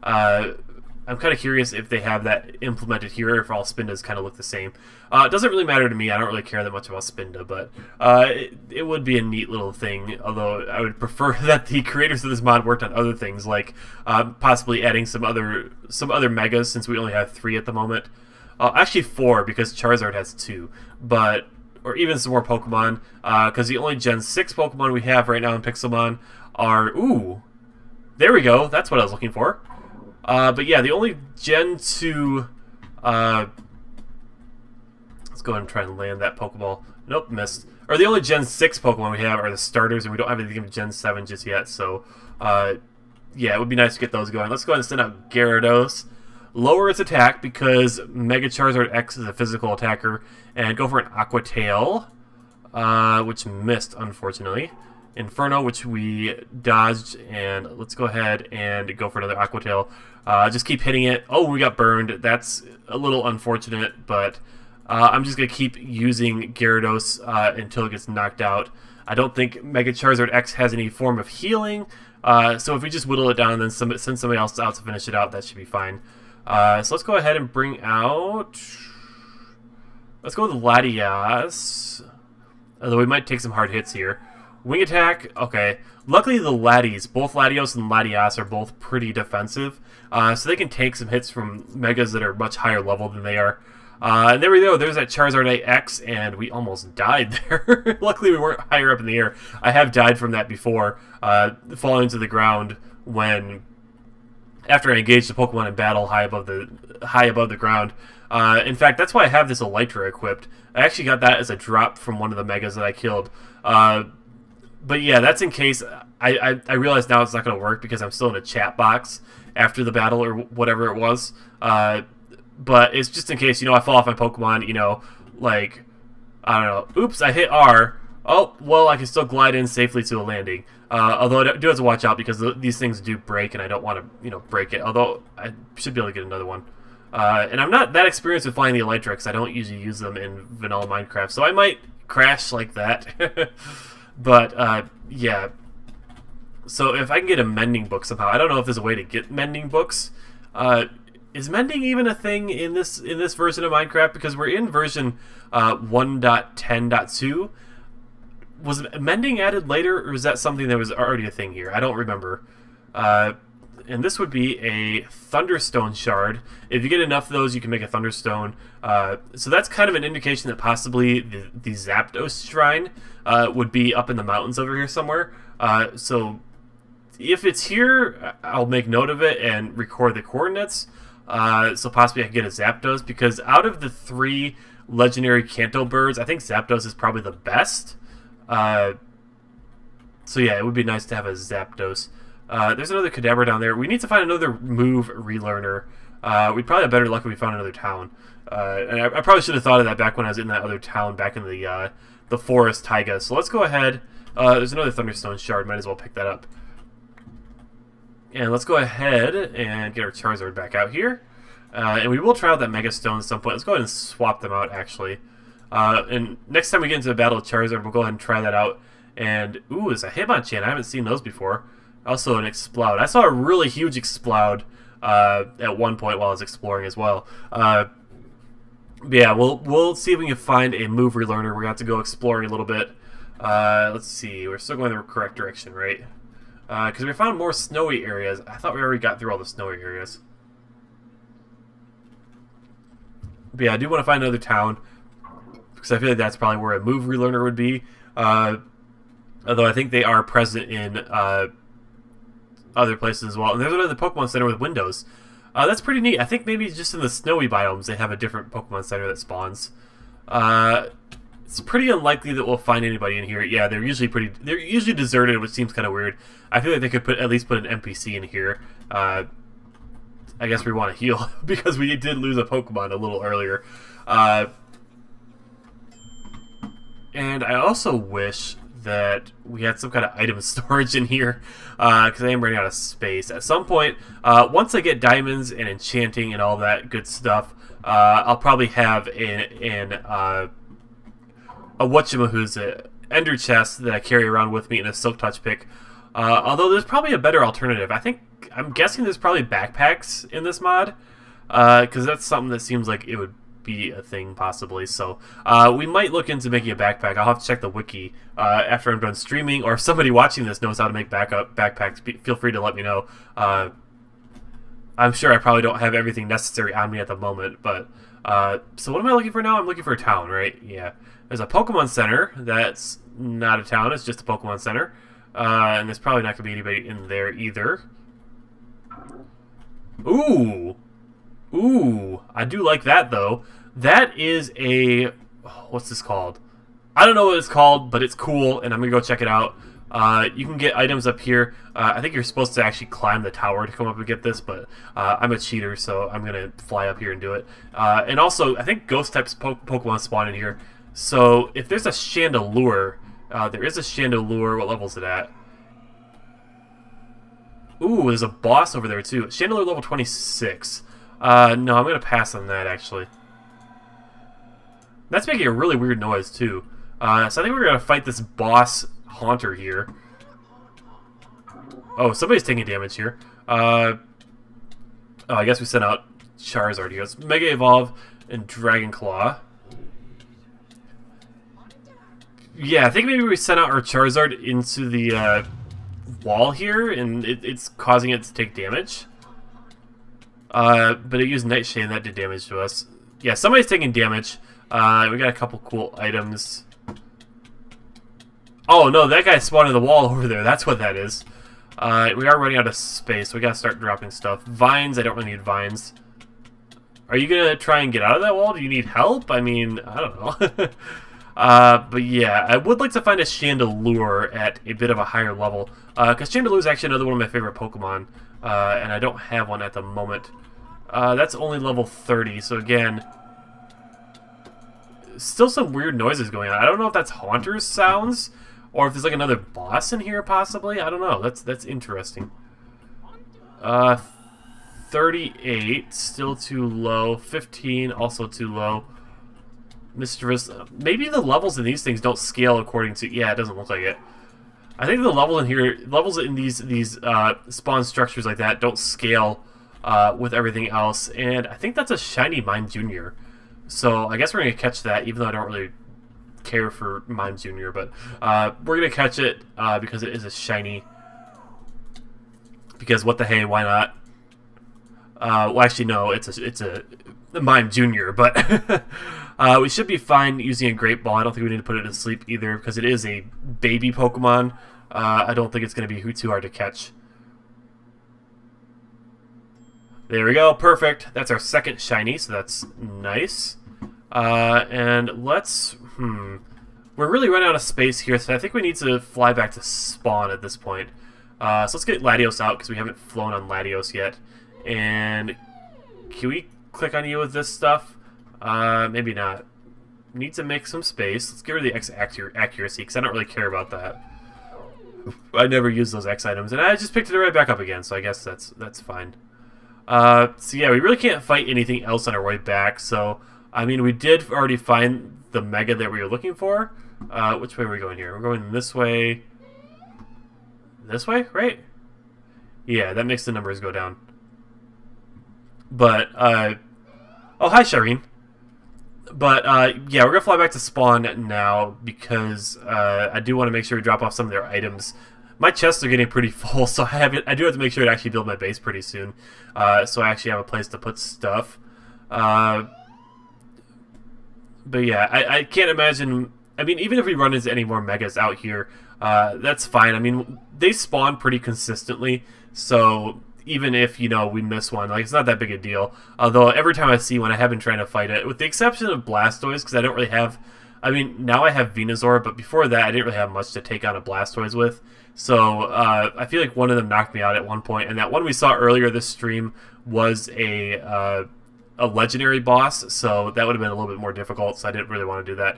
I'm kind of curious if they have that implemented here, or if all Spindas kind of look the same. It doesn't really matter to me. I don't really care that much about Spinda, but it would be a neat little thing, although I would prefer that the creators of this mod worked on other things, like possibly adding some other Megas, since we only have 3 at the moment. Actually 4, because Charizard has 2, but... or even some more Pokemon, because the only Gen 6 Pokemon we have right now in Pixelmon are... Ooh! There we go! That's what I was looking for. But yeah, the only Gen 2... let's go ahead and try and land that Pokeball. Nope, missed. Or the only Gen 6 Pokemon we have are the starters, and we don't have anything of Gen 7 just yet, so... yeah, it would be nice to get those going. Let's go ahead and send out Gyarados. Lower its attack because Mega Charizard X is a physical attacker, and go for an Aqua Tail, which missed, unfortunately. Inferno, which we dodged, and let's go ahead and go for another Aqua Tail. Just keep hitting it. Oh, we got burned. That's a little unfortunate, but I'm just going to keep using Gyarados until it gets knocked out. I don't think Mega Charizard X has any form of healing, so if we just whittle it down and then send somebody else out to finish it out, that should be fine. So let's go ahead and bring out... Let's go with Latias. Although we might take some hard hits here. Wing attack, okay. Luckily the Latios, both Latios and Latias are both pretty defensive. So they can take some hits from Megas that are much higher level than they are. And there we go, there's that Charizard X, and we almost died there. Luckily we weren't higher up in the air. I have died from that before, falling to the ground when... after I engaged the Pokemon in battle high above the ground. In fact, that's why I have this Elytra equipped. I actually got that as a drop from one of the Megas that I killed. But yeah, that's in case... I realize now it's not going to work because I'm still in a chat box after the battle or whatever it was. But it's just in case, you know, I fall off my Pokemon, you know, like, I don't know. Oops, I hit R. Oh, well, I can still glide in safely to a landing. Although I do have to watch out because these things do break, and I don't want to, you know, break it. Although I should be able to get another one. And I'm not that experienced with flying the Elytra, I don't usually use them in vanilla Minecraft, so I might crash like that. But yeah. So if I can get a mending book somehow, I don't know if there's a way to get mending books. Is mending even a thing in this version of Minecraft? Because we're in version 1.10.2. Was mending added later, or is that something that was already a thing here? I don't remember. And this would be a Thunderstone shard. If you get enough of those, you can make a Thunderstone. So that's kind of an indication that possibly the Zapdos shrine would be up in the mountains over here somewhere. So if it's here, I'll make note of it and record the coordinates. So possibly I can get a Zapdos, because out of the 3 legendary Kanto birds, I think Zapdos is probably the best. So yeah, it would be nice to have a Zapdos. There's another Kadabra down there. We need to find another move relearner. We'd probably have better luck if we found another town. And I probably should have thought of that back when I was in that other town back in the forest taiga. So let's go ahead. There's another Thunderstone shard. Might as well pick that up. And let's go ahead and get our Charizard back out here. And we will try out that Mega Stone at some point. Let's go ahead and swap them out, actually. And next time we get into a battle with Charizard, we'll go ahead and try that out. And, ooh, it's a Hitmonchan. I haven't seen those before. Also an Explode. I saw a really huge Explode at one point while I was exploring as well. But yeah, we'll see if we can find a move relearner. We're going to have to go exploring a little bit. Let's see. We're still going the correct direction, right? Because we found more snowy areas. I thought we already got through all the snowy areas. But yeah, I do want to find another town, because I feel like that's probably where a move relearner would be. Although I think they are present in other places as well. And there's another Pokemon Center with windows. That's pretty neat. I think maybe just in the snowy biomes they have a different Pokemon Center that spawns. It's pretty unlikely that we'll find anybody in here. Yeah, they're usually deserted, which seems kind of weird. I feel like they could at least put an NPC in here. I guess we want to heal because we did lose a Pokemon a little earlier. And I also wish that we had some kind of item storage in here, because I am running out of space. At some point, once I get diamonds and enchanting and all that good stuff, I'll probably have a whatchamahoo's ender chest that I carry around with me in a Silk Touch pick. Although there's probably a better alternative. I'm guessing there's probably backpacks in this mod, because that's something that seems like it would be a thing possibly. So we might look into making a backpack. I'll have to check the wiki after I'm done streaming, or if somebody watching this knows how to make backpacks, feel free to let me know. I'm sure I probably don't have everything necessary on me at the moment, but so what am I looking for now? I'm looking for a town, right? Yeah. There's a Pokemon Center that's not a town, it's just a Pokemon Center. And there's probably not going to be anybody in there either. Ooh! Ooh! I do like that, though. That is a... what's this called? I don't know what it's called, but it's cool, and I'm going to go check it out. You can get items up here. I think you're supposed to actually climb the tower to come up and get this, but I'm a cheater, so I'm going to fly up here and do it. And also, I think ghost types Pokemon spawn in here. So if there's a Chandelure, there is a Chandelure. What level is it at? Ooh, there's a boss over there too. Chandelure level 26. No, I'm going to pass on that, actually. That's making a really weird noise too. So I think we're going to fight this boss Haunter here. Oh, somebody's taking damage here. Oh, I guess we sent out Charizard here. Let's Mega Evolve and Dragon Claw. Yeah, I think maybe we sent out our Charizard into the wall here, and it's causing it to take damage. But it used Nightshade, and that did damage to us. Yeah, somebody's taking damage. We got a couple cool items. Oh, no, that guy spawned in the wall over there. That's what that is. We are running out of space, so we gotta start dropping stuff. Vines, I don't really need vines. Are you gonna try and get out of that wall? Do you need help? I mean, I don't know. But yeah, I would like to find a Chandelure at a bit of a higher level. Because Chandelure is actually another one of my favorite Pokemon. And I don't have one at the moment. That's only level 30, so again... still some weird noises going on. I don't know if that's Haunter's sounds, Or if there's like another boss in here, possibly. I don't know. That's interesting. 38, still too low. 15, also too low. Mischievous. Maybe the levels in these things don't scale according to... Yeah, it doesn't look like it. I think the levels in these spawn structures like that don't scale with everything else. And I think that's a shiny Mime Junior. So I guess we're going to catch that, even though I don't really care for Mime Junior. But we're going to catch it because it is a shiny. Because what the hey, why not? Well, actually, no, it's a Mime Junior, but we should be fine using a Great Ball. I don't think we need to put it to sleep either, because it is a baby Pokemon. I don't think it's going to be too hard to catch. There we go, perfect. That's our second shiny, so that's nice. And let's... We're really running out of space here, so I think we need to fly back to spawn at this point. So let's get Latios out, because we haven't flown on Latios yet. And can we click on you with this stuff? Maybe not. Need to make some space. Let's get rid of the X accuracy, because I don't really care about that. I never use those X items, and I just picked it right back up again, so I guess that's fine. So yeah, we really can't fight anything else on our way back, so, I mean, we did already find the Mega that we were looking for. Which way are we going here? We're going this way. This way, right? Yeah, that makes the numbers go down. But, oh, hi, Shireen. But, yeah, we're going to fly back to spawn now because I do want to make sure we drop off some of their items. My chests are getting pretty full, so I do have to make sure to actually build my base pretty soon. So I actually have a place to put stuff. But, yeah, I can't imagine... I mean, even if we run into any more Megas out here, that's fine. I mean, they spawn pretty consistently, so... Even if, you know, we miss one, like, it's not that big a deal. Although, every time I see one, I have been trying to fight it. With the exception of Blastoise, because I don't really have... I mean, now I have Venusaur, but before that, I didn't really have much to take on a Blastoise with. So, I feel like one of them knocked me out at one point. And that one we saw earlier this stream was a legendary boss, so that would have been a little bit more difficult, so I didn't really want to do that.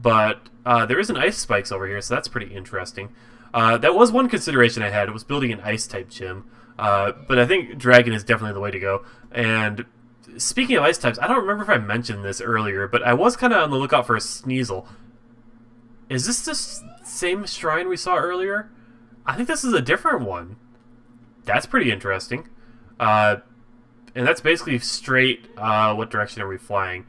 But there is an Ice Spikes over here, so that's pretty interesting. That was one consideration I had, was building an Ice-type gym. But I think Dragon is definitely the way to go. And speaking of ice types, I don't remember if I mentioned this earlier, but I was kind of on the lookout for a Sneasel. Is this the same shrine we saw earlier? I think this is a different one. That's pretty interesting. And that's basically straight... what direction are we flying?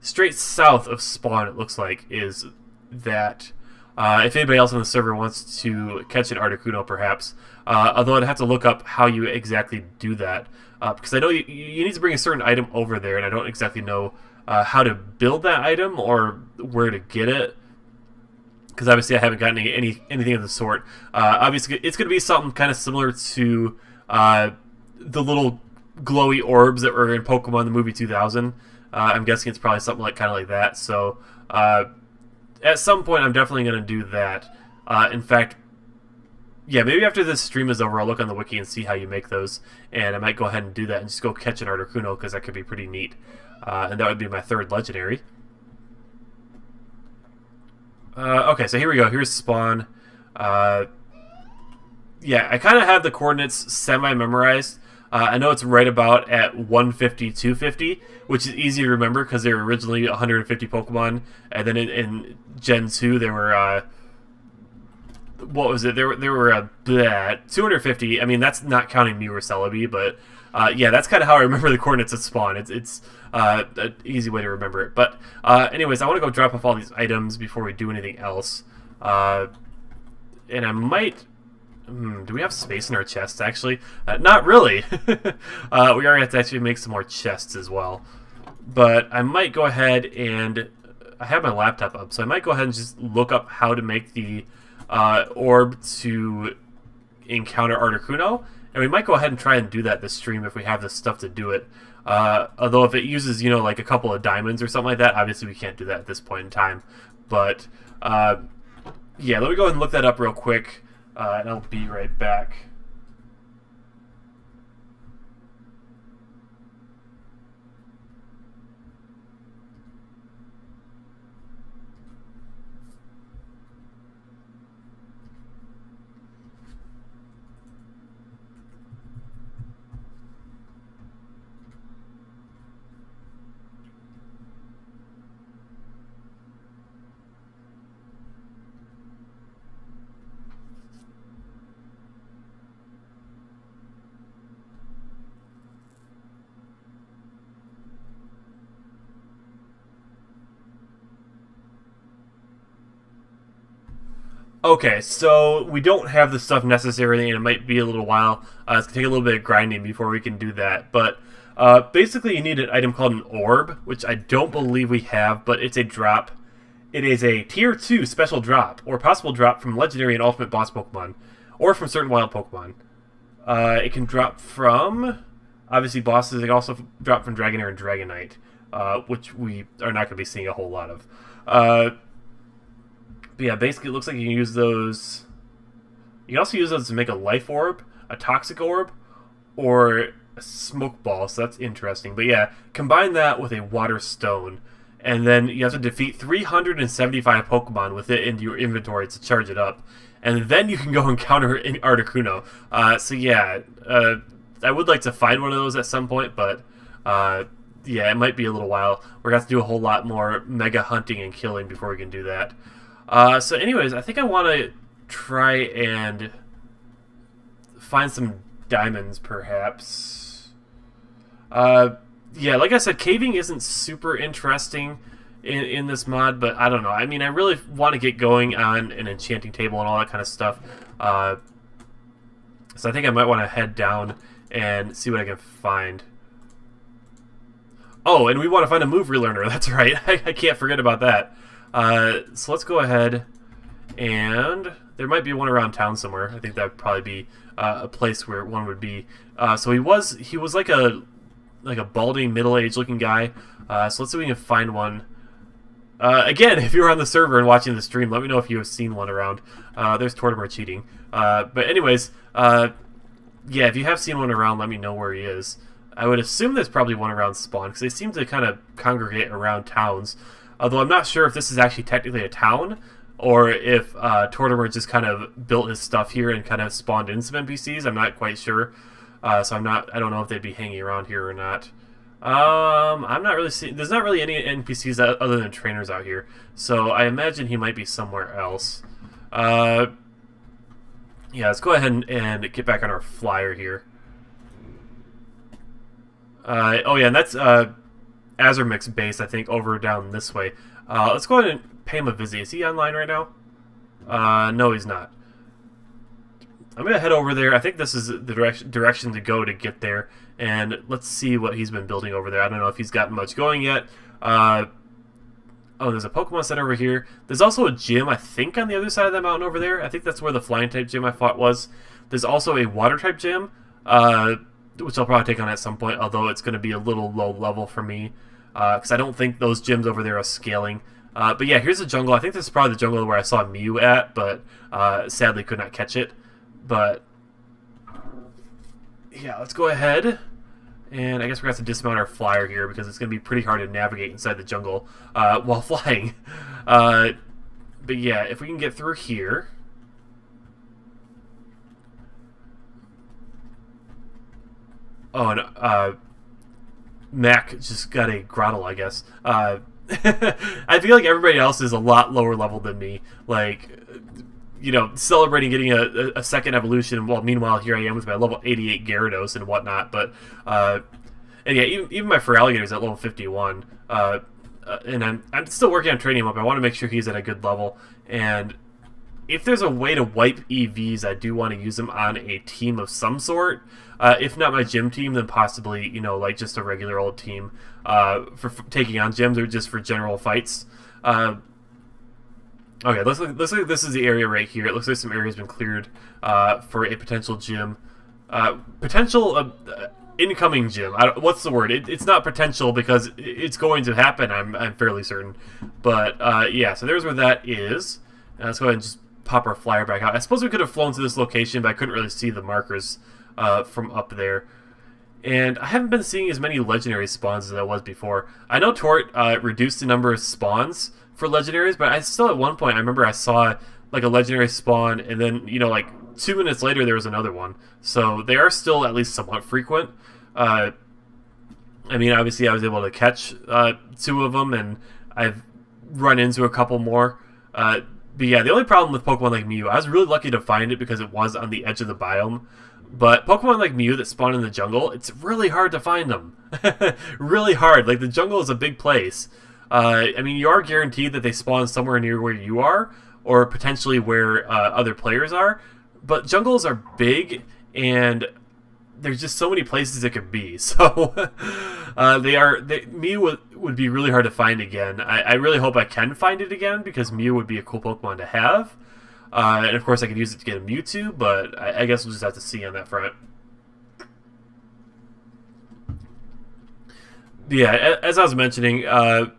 Straight south of spawn, it looks like, is that... if anybody else on the server wants to catch an Articuno, perhaps. Although I'd have to look up how you exactly do that. Because I know you need to bring a certain item over there, and I don't exactly know how to build that item or where to get it. Because obviously I haven't gotten anything of the sort. Obviously, it's going to be something kind of similar to the little glowy orbs that were in Pokemon the movie 2000. I'm guessing it's probably something kind of like that. So... at some point, I'm definitely going to do that. In fact, yeah, maybe after this stream is over, I'll look on the wiki and see how you make those. And I might go ahead and do that and just go catch an Articuno, because that could be pretty neat. And that would be my third legendary. Okay, so here we go. Here's spawn. Yeah, I kind of have the coordinates semi-memorized. I know it's right about at 150, 250, which is easy to remember because they were originally 150 Pokemon, and then in Gen 2 there were, what was it? There were 250. I mean, that's not counting Mew or Celebi, but yeah, that's kind of how I remember the coordinates at spawn. It's an easy way to remember it. But anyways, I want to go drop off all these items before we do anything else, and I might... do we have space in our chests, actually? Not really. We are going to have to actually make some more chests as well. But I might go ahead and... I have my laptop up, so I might go ahead and just look up how to make the orb to encounter Articuno. And we might go ahead and try and do that this stream if we have the stuff to do it. Although if it uses, you know, like a couple of diamonds or something like that, obviously we can't do that at this point in time. But, yeah, let me go ahead and look that up real quick. And I'll be right back. Okay, so we don't have the stuff necessarily, and it might be a little while. It's going to take a little bit of grinding before we can do that. But basically, you need an item called an orb, which I don't believe we have, but it's a drop. It is a Tier 2 special drop, or possible drop from Legendary and Ultimate Boss Pokemon, or from certain wild Pokemon. It can drop from, obviously, bosses. It can also drop from Dragonair and Dragonite, which we are not going to be seeing a whole lot of. But yeah, basically it looks like you can use those. You can also use those to make a life orb, a toxic orb, or a smoke ball, so that's interesting. But yeah, combine that with a water stone, and then you have to defeat 375 Pokemon with it into your inventory to charge it up. And then you can go encounter Articuno. So yeah, I would like to find one of those at some point, but yeah, it might be a little while. We're going to have to do a whole lot more mega hunting and killing before we can do that. So anyways, I think I want to try and find some diamonds, perhaps. Yeah, like I said, caving isn't super interesting in this mod, but I don't know. I mean, I really want to get going on an enchanting table and all that kind of stuff. So I think I might want to head down and see what I can find. Oh, and we want to find a move relearner. That's right. I can't forget about that. So let's go ahead, and there might be one around town somewhere. I think that would probably be a place where one would be. So he was like a balding, middle-aged looking guy. So let's see if we can find one. Again, if you're on the server and watching the stream, let me know if you have seen one around. There's Tortimer cheating. But anyways, yeah, if you have seen one around, let me know where he is. I would assume there's probably one around spawn, because they seem to kind of congregate around towns. Although I'm not sure if this is actually technically a town, or if Tortimer just kind of built his stuff here and kind of spawned in some NPCs. I'm not quite sure. So I don't know if they'd be hanging around here or not. I'm not really seeing, there's not really any NPCs other than trainers out here. So I imagine he might be somewhere else. Yeah, let's go ahead and get back on our flyer here. Oh yeah, and that's Azurmix's base, I think, over down this way. Let's go ahead and pay him a visit. Is he online right now? No, he's not. I'm going to head over there. I think this is the direction to go to get there. And let's see what he's been building over there. I don't know if he's gotten much going yet. Oh, there's a Pokemon Center over here. There's also a gym, I think, on the other side of that mountain over there. I think that's where the Flying-type gym I thought was. There's also a Water-type gym, which I'll probably take on at some point, although it's going to be a little low level for me, because I don't think those gyms over there are scaling. But yeah, here's the jungle. I think this is probably the jungle where I saw Mew at, but sadly could not catch it. But yeah, let's go ahead, and I guess we're going to have to dismount our flyer here because it's going to be pretty hard to navigate inside the jungle while flying. But yeah, if we can get through here. Oh, and Mac just got a grottle, I guess. I feel like everybody else is a lot lower level than me. Like, you know, celebrating getting a second evolution, while meanwhile here I am with my level 88 Gyarados and whatnot. But and yeah, even my Feraligatr is at level 51, and I'm still working on training him up. I want to make sure he's at a good level, and if there's a way to wipe EVs, I do want to use them on a team of some sort. If not my gym team, then possibly, you know, like just a regular old team for taking on gyms or just for general fights. Okay, looks like this is the area right here. It looks like some area's been cleared for a potential gym. Potential incoming gym. What's the word? It's not potential because it's going to happen, I'm fairly certain. But yeah, so there's where that is. Let's go ahead and just pop our flyer back out. I suppose we could have flown to this location, but I couldn't really see the markers from up there. And I haven't been seeing as many legendary spawns as I was before. I know Tort reduced the number of spawns for legendaries, but I still, at one point, I remember I saw like a legendary spawn, and then, you know, like 2 minutes later there was another one. So they are still at least somewhat frequent. I mean, obviously I was able to catch 2 of them, and I've run into a couple more. But yeah, the only problem with Pokemon like Mew, I was really lucky to find it because it was on the edge of the biome. But Pokemon like Mew that spawn in the jungle, it's really hard to find them. Really hard. Like, the jungle is a big place. I mean, you are guaranteed that they spawn somewhere near where you are, or potentially where other players are. But jungles are big, and there's just so many places it could be. So Mew would be really hard to find again. I really hope I can find it again, because Mew would be a cool Pokemon to have. And of course I could use it to get a Mewtwo, but I guess we'll just have to see on that front. Yeah, as I was mentioning, I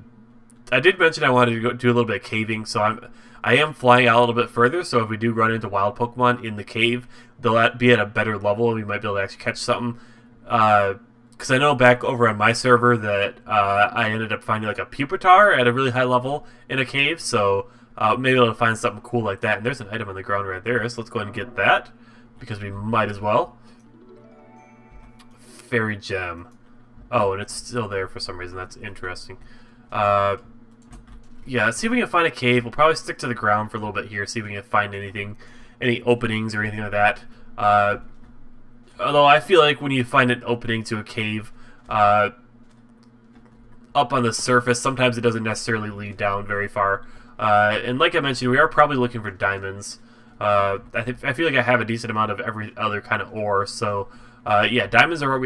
did mention I wanted to go do a little bit of caving, so I am flying out a little bit further, so if we do run into wild Pokemon in the cave, they'll be at a better level, and we might be able to actually catch something. Because I know back over on my server that I ended up finding like a Pupitar at a really high level in a cave, so maybe able to find something cool like that. And there's an item on the ground right there, so let's go ahead and get that, because we might as well. Fairy Gem. Oh, and it's still there for some reason. That's interesting. Yeah, let's see if we can find a cave. We'll probably stick to the ground for a little bit here, see if we can find anything, any openings or anything like that. Although I feel like when you find an opening to a cave up on the surface, sometimes it doesn't necessarily lead down very far. And like I mentioned, we are probably looking for diamonds. I feel like I have a decent amount of every other kind of ore, so yeah, diamonds are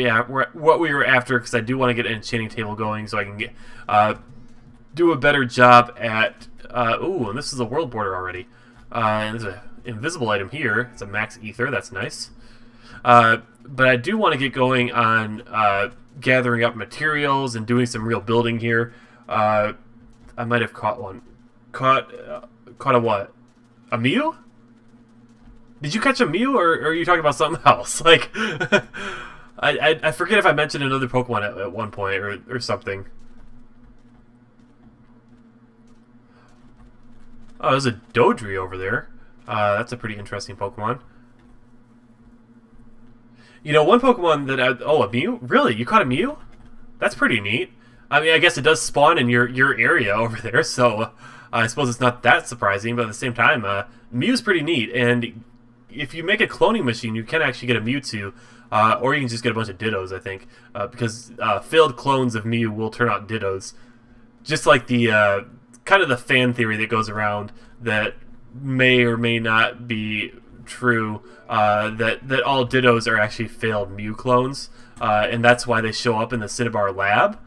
what we were after, because I do want to get an enchanting table going so I can get do a better job at. Ooh, and this is a world border already. And there's an invisible item here. It's a max ether. That's nice. But I do want to get going on gathering up materials and doing some real building here. I might have caught one. Caught a what? A Mew? Did you catch a Mew, or are you talking about something else? Like, I forget if I mentioned another Pokemon at one point or something. Oh, there's a Dodri over there. That's a pretty interesting Pokemon. You know, one Pokemon that oh, a Mew? Really? You caught a Mew? That's pretty neat. I mean, I guess it does spawn in your area over there, so I suppose it's not that surprising, but at the same time, Mew's pretty neat, and if you make a cloning machine, you can actually get a Mewtwo, or you can just get a bunch of Dittos, I think, because failed clones of Mew will turn out Dittos. Just like the kind of the fan theory that goes around that may or may not be true, that all Dittos are actually failed Mew clones, and that's why they show up in the Cinnabar lab.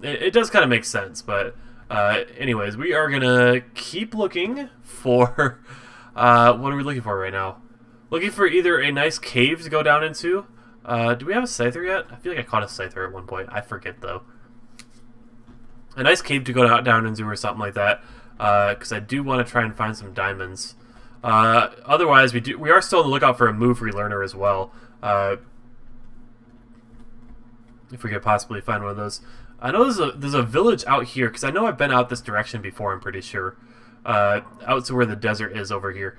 It does kind of make sense, but anyways, we are gonna keep looking for what are we looking for right now? Looking for either a nice cave to go down into. Do we have a Scyther yet? I feel like I caught a Scyther at one point. I forget though. A nice cave to go down into or something like that, because I do want to try and find some diamonds. Otherwise, we are still on the lookout for a move relearner as well. If we could possibly find one of those. I know there's a village out here, because I know I've been out this direction before, I'm pretty sure. Out to where the desert is over here.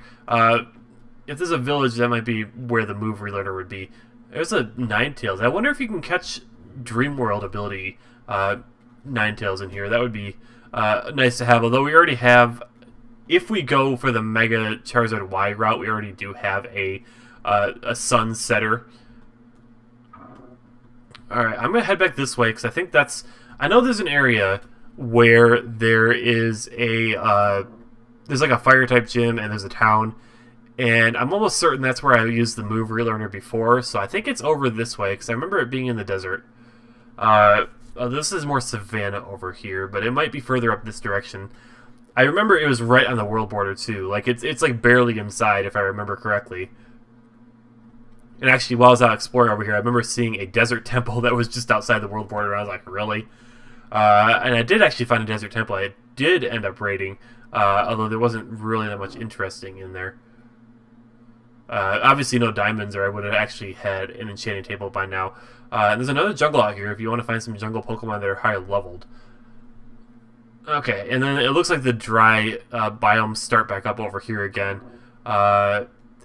If there's a village, that might be where the move relearner would be. There's a Ninetales. I wonder if you can catch Dream World ability Ninetales in here. That would be nice to have, although we already have, if we go for the Mega Charizard Y route, we already do have a Sun Setter. Alright, I'm going to head back this way, because I think that's... I know there's an area where there is a... there's like a Fire-type gym, and there's a town, and I'm almost certain that's where I used the move relearner before, so I think it's over this way, because I remember it being in the desert. This is more Savannah over here, but it might be further up this direction. I remember it was right on the world border, too. Like, it's like barely inside, if I remember correctly. And actually, while I was out exploring over here, I remember seeing a desert temple that was just outside the world border, and I was like, really? And I did actually find a desert temple I did end up raiding, although there wasn't really that much interesting in there. Obviously no diamonds, or I would have actually had an enchanting table by now. And there's another jungle out here if you want to find some jungle Pokemon that are higher leveled. Okay, and then it looks like the dry biomes start back up over here again.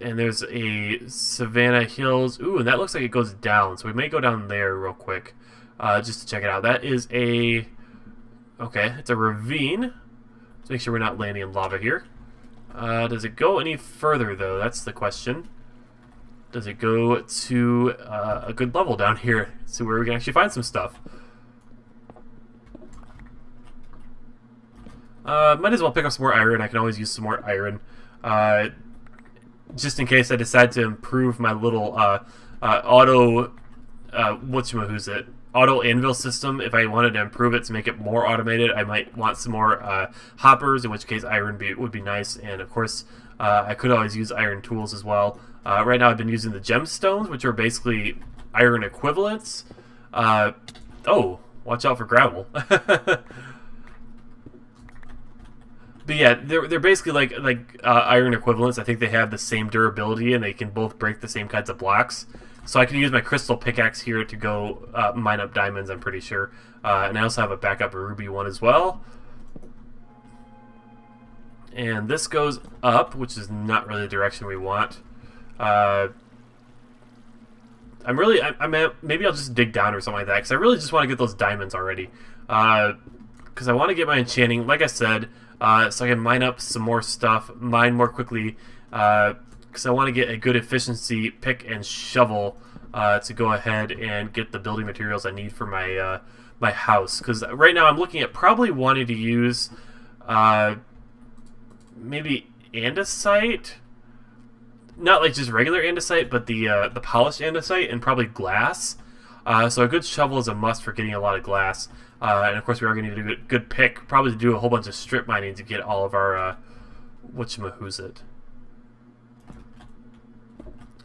And there's a Savannah Hills. Ooh, and that looks like it goes down, so we may go down there real quick just to check it out. That is a... okay, it's a ravine. Let's make sure we're not landing in lava here. Does it go any further, though? That's the question. Does it go to a good level down here, so where we can actually find some stuff? Might as well pick up some more iron. I can always use some more iron. Just in case I decide to improve my little auto auto anvil system. If I wanted to improve it to make it more automated, I might want some more hoppers, in which case iron would be nice. And of course, I could always use iron tools as well. Right now I've been using the gemstones, which are basically iron equivalents. Oh, watch out for gravel. But yeah, they're basically like iron equivalents. I think they have the same durability, and they can both break the same kinds of blocks. So I can use my crystal pickaxe here to go mine up diamonds, I'm pretty sure. And I also have a backup ruby one as well. And this goes up, which is not really the direction we want. Maybe I'll just dig down or something like that, because I really just want to get those diamonds already. Because I want to get my enchanting, like I said, so I can mine up some more stuff, mine more quickly, because I want to get a good efficiency pick and shovel to go ahead and get the building materials I need for my my house. Because right now I'm looking at probably wanting to use maybe andesite, not like just regular andesite, but the polished andesite, and probably glass. So a good shovel is a must for getting a lot of glass. And of course we are going to need a good pick, probably to do a whole bunch of strip mining to get all of our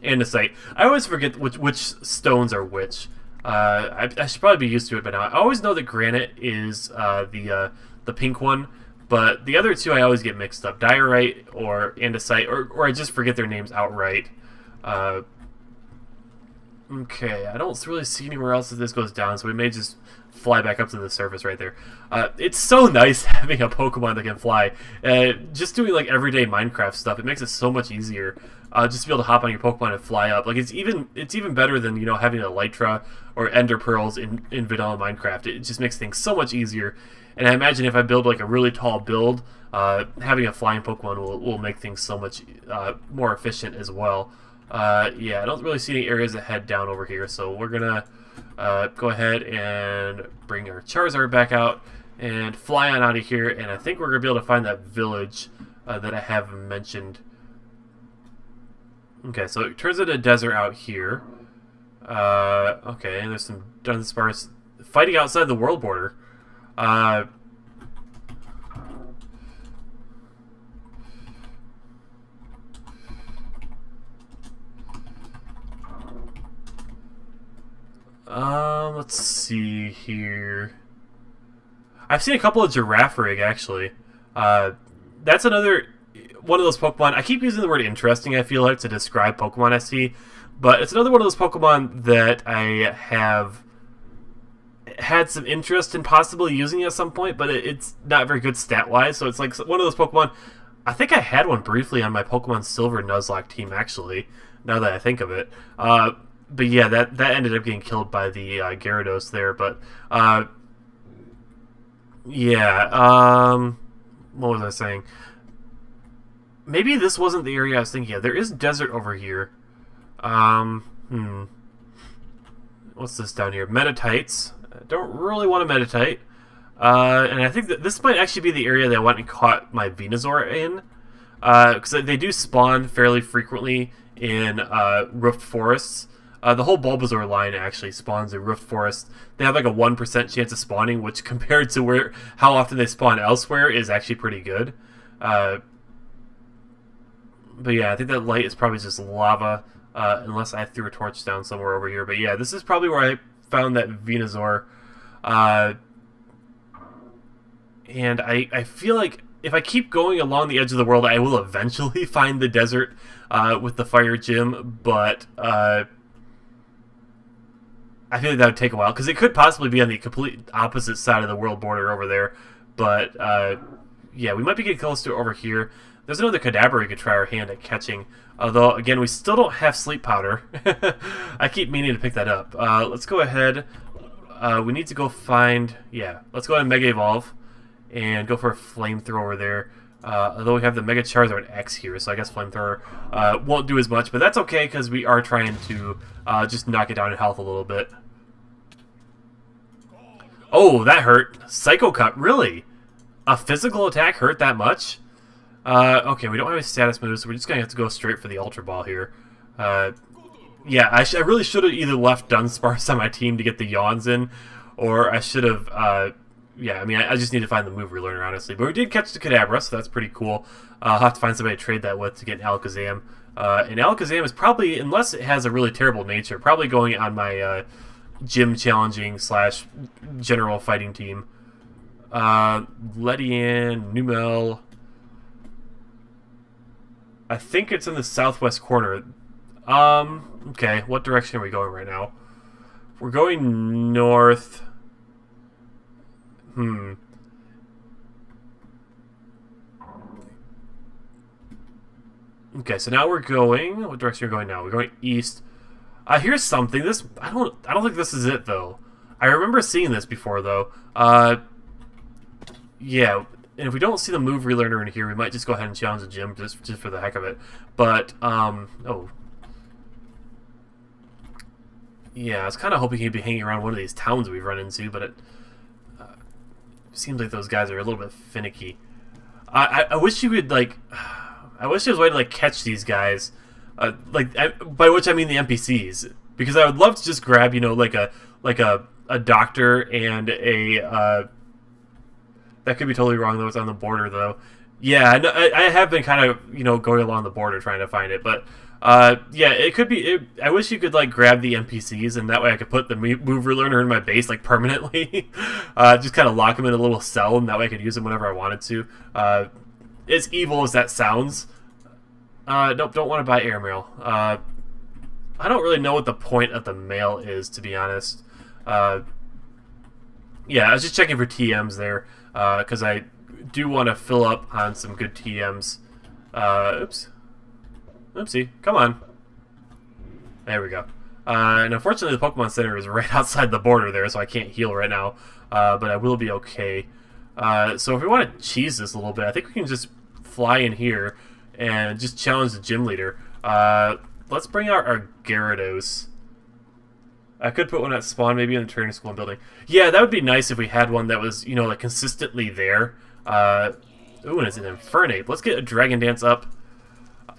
andesite. I always forget which stones are which. I should probably be used to it by now. I always know that granite is the pink one, but the other two I always get mixed up. Diorite or andesite, or I just forget their names outright. Okay, I don't really see anywhere else that this goes down, so we may just fly back up to the surface right there. It's so nice having a Pokemon that can fly. Just doing like everyday Minecraft stuff, it makes it so much easier. Just to be able to hop on your Pokemon and fly up. Like it's even better than, you know, having a Elytra or Ender Pearls in vanilla Minecraft. It just makes things so much easier. And I imagine if I build like a really tall build, having a flying Pokemon will make things so much more efficient as well. Yeah, I don't really see any areas that head down over here, so we're gonna go ahead and bring our Charizard back out and fly on out of here, and I think we're gonna be able to find that village that I have mentioned. Okay, so it turns into a desert out here. Okay, and there's some Dunsparce fighting outside the world border. Let's see here. I've seen a couple of Girafarig, actually. That's another one of those Pokemon. I keep using the word interesting, I feel like, to describe Pokemon I see, but it's another one of those Pokemon that I have had some interest in possibly using at some point, but it's not very good stat-wise, so it's like one of those Pokemon. I think I had one briefly on my Pokemon Silver Nuzlocke team, actually, now that I think of it. But yeah, that ended up getting killed by the Gyarados there, but yeah, what was I saying? Maybe this wasn't the area I was thinking of. There is desert over here. What's this down here? Metatites. I don't really want a Metatite. And I think that this might actually be the area that I went and caught my Venusaur in. Because they do spawn fairly frequently in roofed forests. The whole Bulbasaur line actually spawns in roofed forests. They have like a 1% chance of spawning, which compared to how often they spawn elsewhere is actually pretty good. But yeah, I think that light is probably just lava, unless I threw a torch down somewhere over here. But yeah, this is probably where I found that Venusaur. And I feel like if I keep going along the edge of the world, I will eventually find the desert with the fire gym, but I feel like that would take a while, because it could possibly be on the complete opposite side of the world border over there. But yeah, we might be getting close to it over here. There's another Kadabra we could try our hand at catching, although, again, we still don't have Sleep Powder. I keep meaning to pick that up. Let's go ahead. We need to go find... Yeah, let's go ahead and Mega Evolve and go for a Flamethrower there. Although we have the Mega Charizard X here, so I guess Flamethrower won't do as much, but that's okay, because we are trying to just knock it down in health a little bit. Oh, that hurt. Psycho Cut, really? a physical attack hurt that much? Okay, we don't have any status moves, so we're just going to have to go straight for the Ultra Ball here. Yeah, I really should have either left Dunsparce on my team to get the Yawns in, or I should have, yeah, I mean, I just need to find the move relearner, honestly. But we did catch the Kadabra, so that's pretty cool. I'll have to find somebody to trade that with to get an Alakazam. And Alakazam is probably, unless it has a really terrible nature, probably going on my gym challenging / general fighting team. Ledian, Numel. I think it's in the southwest corner. Okay, what direction are we going right now? We're going north. Okay, so now we're going. What direction are we going now? We're going east. Here's something. This I don't think this is it though. I remember seeing this before though. Yeah, and if we don't see the move relearner in here, we might just go ahead and challenge the gym just for the heck of it. But oh. Yeah, I was kind of hoping he'd be hanging around one of these towns we've run into, but it seems like those guys are a little bit finicky. I wish you could, like... I wish there was a way to, like, catch these guys. By which I mean the NPCs. Because I would love to just grab, you know, like a doctor and a... that could be totally wrong, though. It's on the border, though. Yeah, I have been kind of, you know, going along the border trying to find it, but... yeah, it could be... I wish you could, like, grab the NPCs, and that way I could put the move relearner in my base, like, permanently. Just kind of lock them in a little cell, and that way I could use them whenever I wanted to. As evil as that sounds. Nope, don't want to buy airmail. I don't really know what the point of the mail is, to be honest. Yeah, I was just checking for TMs there, because I do want to fill up on some good TMs. Oops. Oopsie, come on. There we go. And unfortunately the Pokemon Center is right outside the border there, so I can't heal right now. But I will be okay. So if we want to cheese this a little bit, I think we can just fly in here and just challenge the gym leader. Let's bring out our Gyarados. I could put one at spawn, maybe in the training school and building. Yeah, that would be nice if we had one that was, you know, like consistently there. Ooh, and it's an Infernape. Let's get a Dragon Dance up.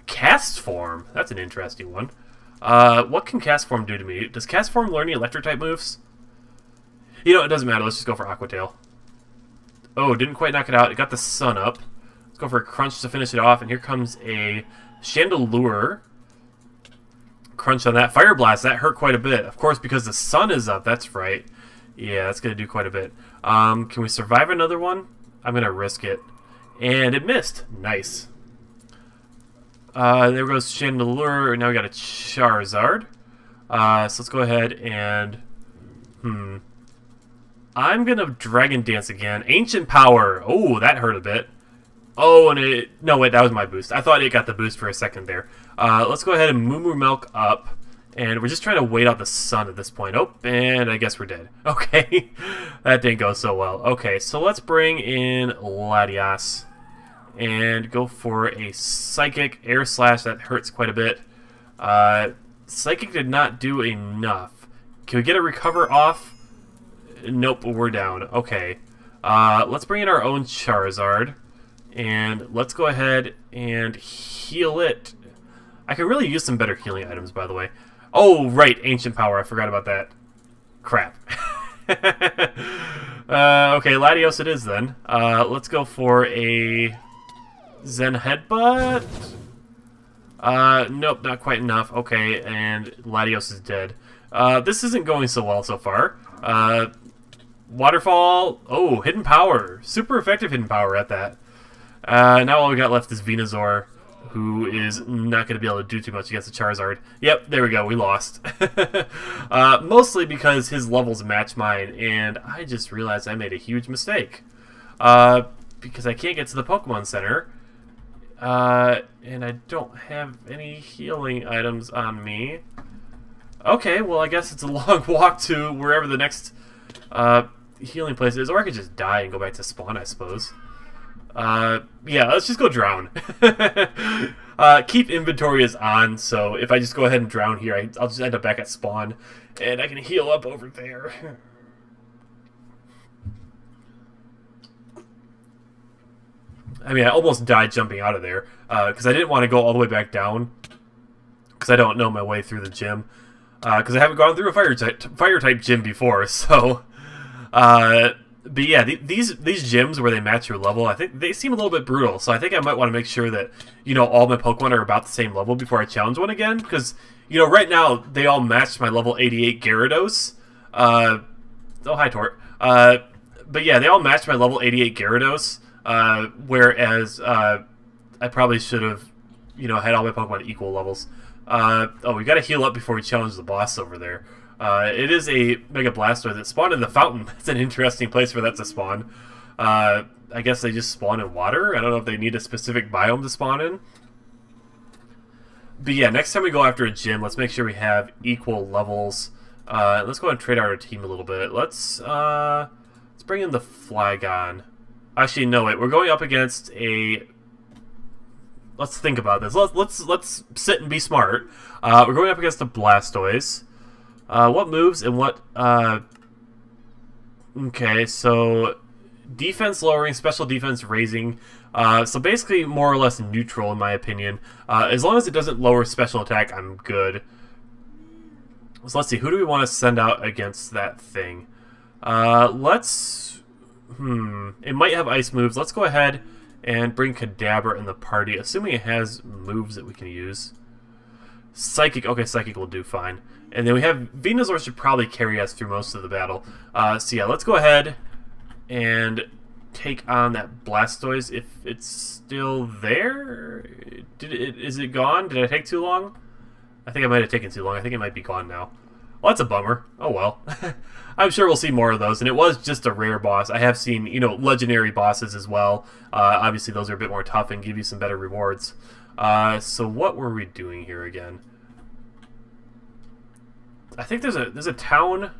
Cast Form. That's an interesting one. What can Cast Form do to me? Does Cast Form learn any electric type moves? You know, it doesn't matter. Let's just go for Aqua Tail. Oh, didn't quite knock it out. It got the sun up. Let's go for a Crunch to finish it off. And here comes a Chandelure. Crunch on that. Fire Blast. That hurt quite a bit. Of course, because the sun is up. That's right. Yeah, that's going to do quite a bit. Can we survive another one? I'm going to risk it. And it missed. Nice. There goes Chandelure, and now we got a Charizard. So let's go ahead and... I'm gonna Dragon Dance again. Ancient Power! Oh, that hurt a bit. Oh, and it... No, wait, that was my boost. I thought it got the boost for a second there. Let's go ahead and Moo Milk up. And we're just trying to wait out the sun at this point. Oh, and I guess we're dead. Okay. That didn't go so well. Okay, so let's bring in Latias. And go for a Psychic Air Slash. That hurts quite a bit. Psychic did not do enough. Can we get a Recover off? Nope, we're down. Okay. Let's bring in our own Charizard. And let's go ahead and heal it. I could really use some better healing items, by the way. Oh, right. Ancient Power. I forgot about that. Crap. Okay, Latios it is then. Let's go for a... Zen Headbutt? Nope, not quite enough. Okay, and Latios is dead. This isn't going so well so far. Waterfall. Oh, Hidden Power. Super effective Hidden Power at that. Now all we got left is Venusaur, who is not going to be able to do too much against the Charizard. Yep, there we go. We lost. Mostly because his levels match mine, and I just realized I made a huge mistake. Because I can't get to the Pokemon Center. And I don't have any healing items on me. Okay, well I guess it's a long walk to wherever the next healing place is, or I could just die and go back to spawn, I suppose. Yeah, let's just go drown. Keep inventory is on, so if I just go ahead and drown here, I'll just end up back at spawn, and I can heal up over there. I mean, I almost died jumping out of there because I didn't want to go all the way back down because I don't know my way through the gym because I haven't gone through a fire type gym before. So, but yeah, these gyms where they match your level, I think they seem a little bit brutal. So I think I might want to make sure that all my Pokemon are about the same level before I challenge one again because right now they all match my level 88 Gyarados. Oh, hi Tort. But yeah, they all match my level 88 Gyarados. Whereas I probably should have, had all my Pokemon equal levels. Oh, we got to heal up before we challenge the boss over there. It is a Mega Blastoise that spawned in the fountain. It's an interesting place for that to spawn. I guess they just spawn in water. I don't know if they need a specific biome to spawn in. But yeah, next time we go after a gym, let's make sure we have equal levels. Let's go ahead and trade out our team a little bit. Let's bring in the Flygon. Actually, no, wait. We're going up against a... Let's think about this. Let's sit and be smart. We're going up against a Blastoise. What moves and what... Okay, so... Defense lowering, special defense raising. So basically more or less neutral in my opinion. As long as it doesn't lower special attack, I'm good. So let's see. Who do we want to send out against that thing? It might have ice moves. Let's go ahead and bring Kadabra in the party, assuming it has moves that we can use. Psychic. Okay, Psychic will do fine. And then we have Venusaur should probably carry us through most of the battle. So yeah, let's go ahead and take on that Blastoise if it's still there. Is it gone? Did I take too long? I think I might have taken too long. I think it might be gone now. Well, that's a bummer. Oh well. I'm sure we'll see more of those, and it was just a rare boss. I have seen, legendary bosses as well. Obviously, those are a bit more tough and give you some better rewards. So what were we doing here again? I think there's a town,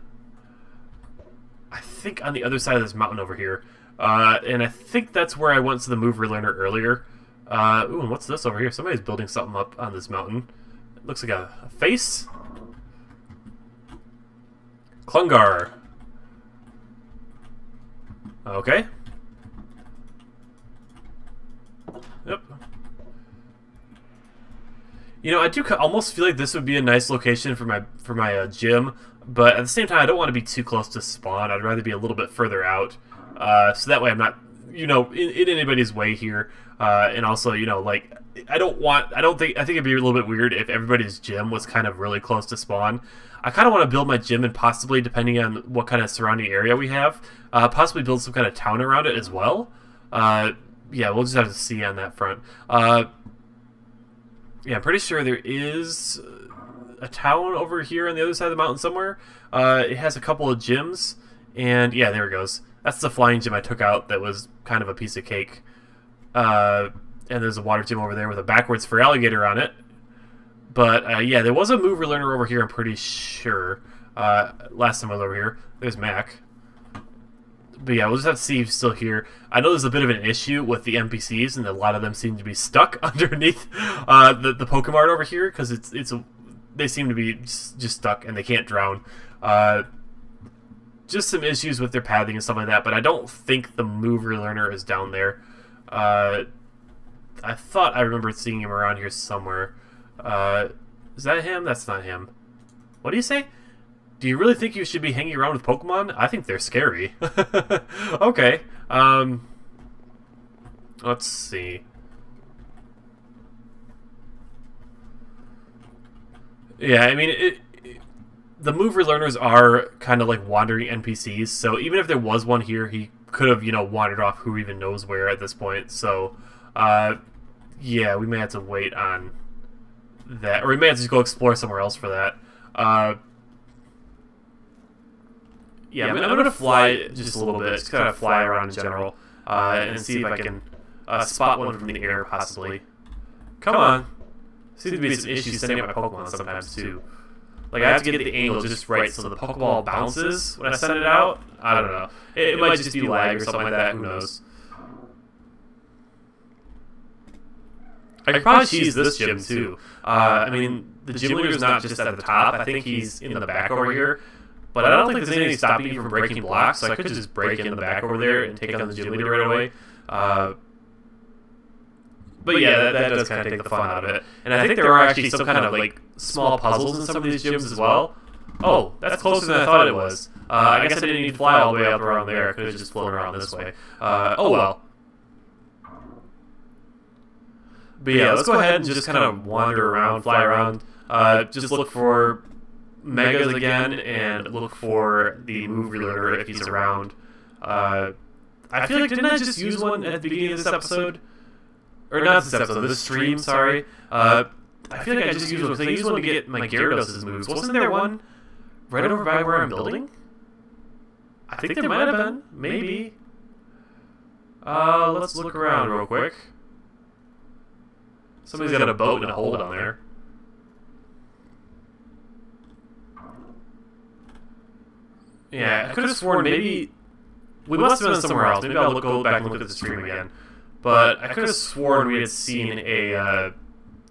I think on the other side of this mountain over here. And I think that's where I went to the move relearner earlier. Ooh, and what's this over here? Somebody's building something up on this mountain. It looks like a face. Klungar. Okay. Yep. I do almost feel like this would be a nice location for my gym, but at the same time, I don't want to be too close to spawn. I'd rather be a little bit further out, so that way I'm not, in anybody's way here. And also, like, I think it'd be a little bit weird if everybody's gym was kind of really close to spawn. I kind of want to build my gym and possibly, depending on what kind of surrounding area we have, possibly build some kind of town around it as well. Yeah, we'll just have to see on that front. Yeah, I'm pretty sure there is a town over here on the other side of the mountain somewhere. It has a couple of gyms, and yeah, there it goes. That's the flying gym I took out that was kind of a piece of cake. And there's a water gym over there with a backwards for alligator on it. But yeah, there was a move relearner over here, I'm pretty sure. Last time I was over here. There's Mac. But yeah, we'll just have to see if he's still here. I know there's a bit of an issue with the NPCs, and a lot of them seem to be stuck underneath the Pokemon over here, because they seem to be just stuck, and they can't drown. Just some issues with their pathing and stuff like that, but I don't think the move relearner is down there. I thought I remembered seeing him around here somewhere. Is that him? That's not him. What do you say? Do you really think you should be hanging around with Pokemon? I think they're scary. Okay. Let's see. Yeah, I mean, the move relearners are kind of like wandering NPCs, so even if there was one here, he could have, wandered off who even knows where at this point. So, yeah, we may have to wait on that, or we may have to just go explore somewhere else for that. Yeah, I'm going to fly just a little bit, just kind of fly around in general, and see if I can spot one from the air, possibly. Come on. Seems to be some issues sending up my Pokemon sometimes, too. Like, I have to get the angle just right so the Pokeball bounces when I send it out. I don't know. It might just be lag or something like that, who knows. I could probably cheese this gym, too. I mean, the gym leader's not just at the top. I think he's in the back over here. But I don't think there's anything stopping you from breaking blocks, so I could just break in the back over there and take on the gym leader right away. But yeah, that does kind of take the fun out of it. And I think there are actually some kind of like small puzzles in some of these gyms as well. Oh, that's closer than I thought it was. I guess I didn't need to fly all the way up around there. I could have just flown around this way. Oh well. But yeah, let's go ahead and just kind of wander around, fly around. Just look for Megas again, and look for the move relearner if he's around. I feel like, didn't I just use one at the beginning of this episode? Or not this episode, this stream, sorry. I feel like I just used one, because I used one to get my Gyarados' moves. Wasn't there one right over by where I'm building? I think there might have been. Maybe. Let's look around real quick. Somebody's got a boat and a hole down there. Yeah, I could have sworn maybe... We must have been somewhere else. Maybe I'll go back and look at the stream again. But I could have sworn we had seen a...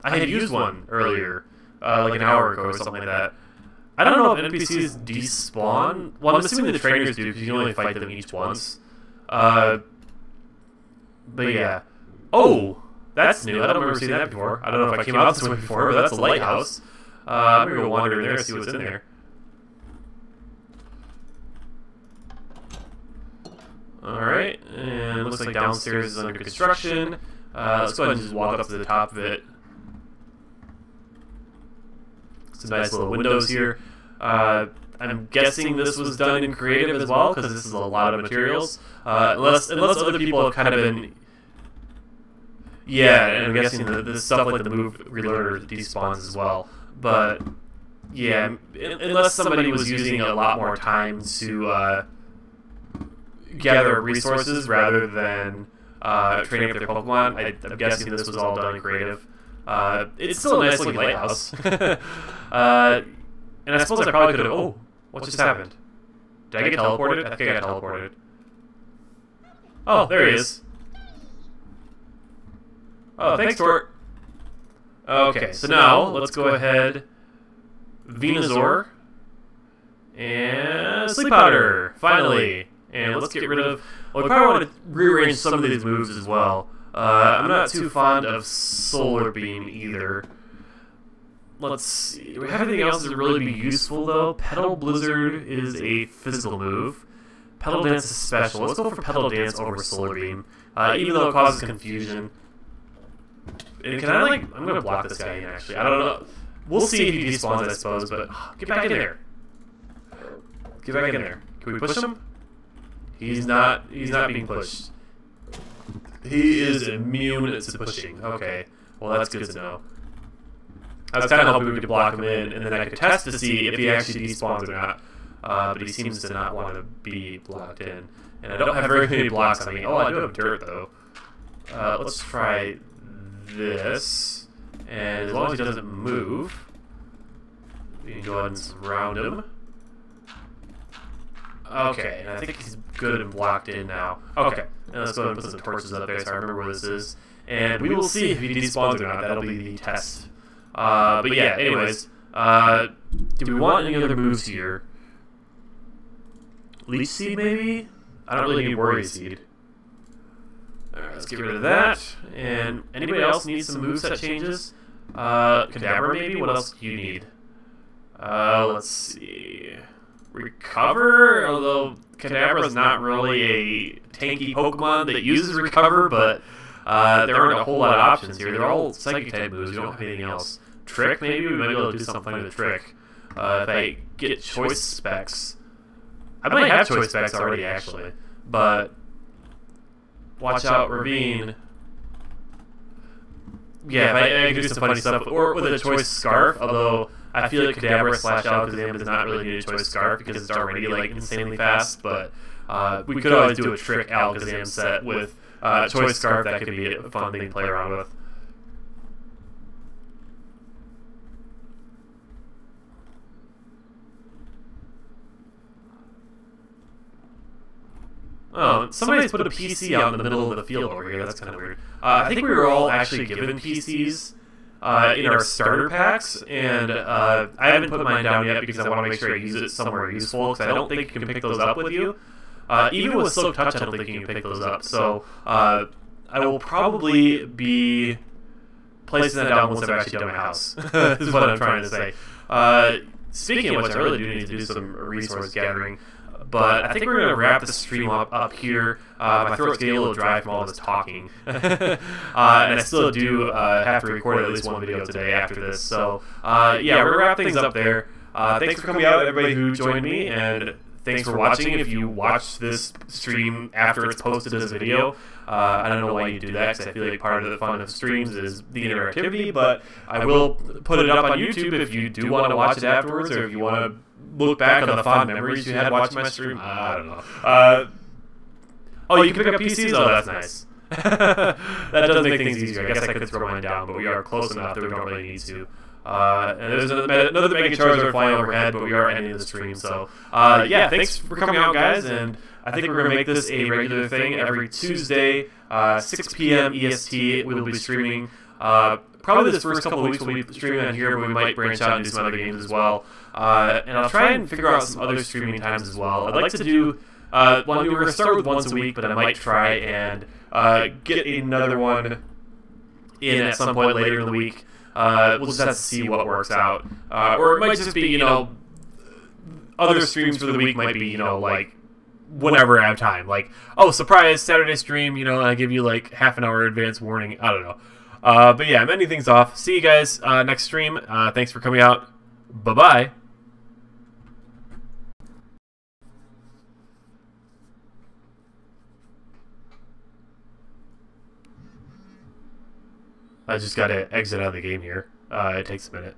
I had used one earlier, like an hour ago or something like that. I don't know if NPCs despawn. Well, I'm assuming the trainers do, because you can only fight them each once. But yeah. Oh! That's new. I don't remember seeing that before. I don't know if I came out this way before, but that's a lighthouse. I'm going to go wander in there and see what's in there. Alright, and it looks like downstairs is under construction. Let's go ahead and just walk up to the top of it. Some nice little windows here. I'm guessing this was done in creative as well, because this is a lot of materials. Unless other people have kind of been... Yeah, and I'm guessing the stuff like the move relearner despawns as well. But, yeah, unless somebody was using a lot more time to gather resources rather than training up their Pokemon, I'm guessing this was all done in creative. It's still a nice looking lighthouse. And I suppose I probably could have... Oh, what just happened? Did I get teleported? I think I got teleported. Oh, there he is. Oh, thanks, Tort. Okay, so now let's go ahead. Venusaur. And Sleep Powder, finally. And let's get rid of... Well, we probably want to rearrange some of these moves as well. I'm not too fond of Solar Beam either. Let's see. Do we have anything else that would really be useful, though? Petal Blizzard is a physical move. Petal Dance is special. Let's go for Petal Dance over Solar Beam. Even though it causes confusion. And can I, like... I'm going to block this guy in, actually. I don't know. We'll see if he despawns, I suppose, but... Get back in there. Get back in there. Can we push him? He's not being pushed. He is immune to pushing. Okay. Well, that's good to know. I was kind of hoping we could block him in, and then I could test to see if he actually despawns or not. But he seems to not want to be blocked in. And I don't have very many blocks on me. Oh, I do have dirt, though. Let's try this. And as long as he doesn't move, we can go ahead and surround him. Okay, and I think he's good and blocked in now. Okay, and let's go ahead and put some torches up there so I remember where this is. And we will see if he despawns or not. That'll be the test. But yeah, anyways. Do we want any other moves here? Leech Seed, maybe? I don't really need Worry Seed. Alright, let's get rid of that. And anybody else need some moveset changes? Kadabra, maybe? What else do you need? Let's see... Recover, although Kadabra is not really a tanky Pokemon that uses Recover, but there aren't a whole lot of options here. They're all Psychic type moves. We don't have anything else. Trick, maybe? We might be able to do something with a Trick. If I get Choice Specs. I might have Choice Specs already, actually. But watch out, Ravine. Yeah, if I can do some funny stuff. Or with a Choice Scarf, although... I feel like Kadabra slash Alakazam does not really need a Choice Scarf because it's already like insanely fast, but we could always do a Trick Alakazam set with Choice Scarf. That could be a fun thing to play around with. Oh, somebody's put a PC out in the middle of the field over here. That's kind of weird. I think we were all actually given PCs. In our starter packs, and I haven't put mine down yet because I want to make sure I use it somewhere useful, because I don't think you can pick those up with you. Even with Silk Touch, I don't think you can pick those up, so I I will probably be placing that down once I've actually done my house, is what I'm trying to say. Speaking of which, I really do need to do some resource gathering. But I think we're going to wrap the stream up here. My throat's getting a little dry from all this talking. And I still do have to record at least one video today after this. So, yeah, we're going to wrap things up there. Thanks for coming out, everybody who joined me, and thanks for watching. If you watch this stream after it's posted as a video, I don't know why you do that, because I feel like part of the fun of streams is the interactivity, but I will put it up on YouTube if you do want to watch it afterwards, or if you want to look back on the fond memories you had watching my stream. I don't know. Oh, you can pick up PCs? Oh, that's nice. That does make things easier. I guess I could throw mine down, but we are close enough that we don't really need to. And there's another Mega Charizard flying overhead, but we are ending the stream. So, yeah, thanks for coming out, guys. And I think we're going to make this a regular thing every Tuesday, 6 p.m. EST. We will be streaming. Probably this first couple of weeks we'll be streaming on here, but we might branch out and do some other games as well. And I'll try and figure out some other streaming times as well. I'd like to do we're going to start with once a week, but I might try and get another one in at some point later in the week. We'll just have to see what works out. Or it might just be, other streams for the week might be, like, whenever I have time. Like, oh, surprise, Saturday stream, and I give you, like, half an hour advance warning. I don't know. But yeah, I'm ending things off. See you guys next stream. Thanks for coming out. Bye-bye. I just gotta exit out of the game here. It takes a minute.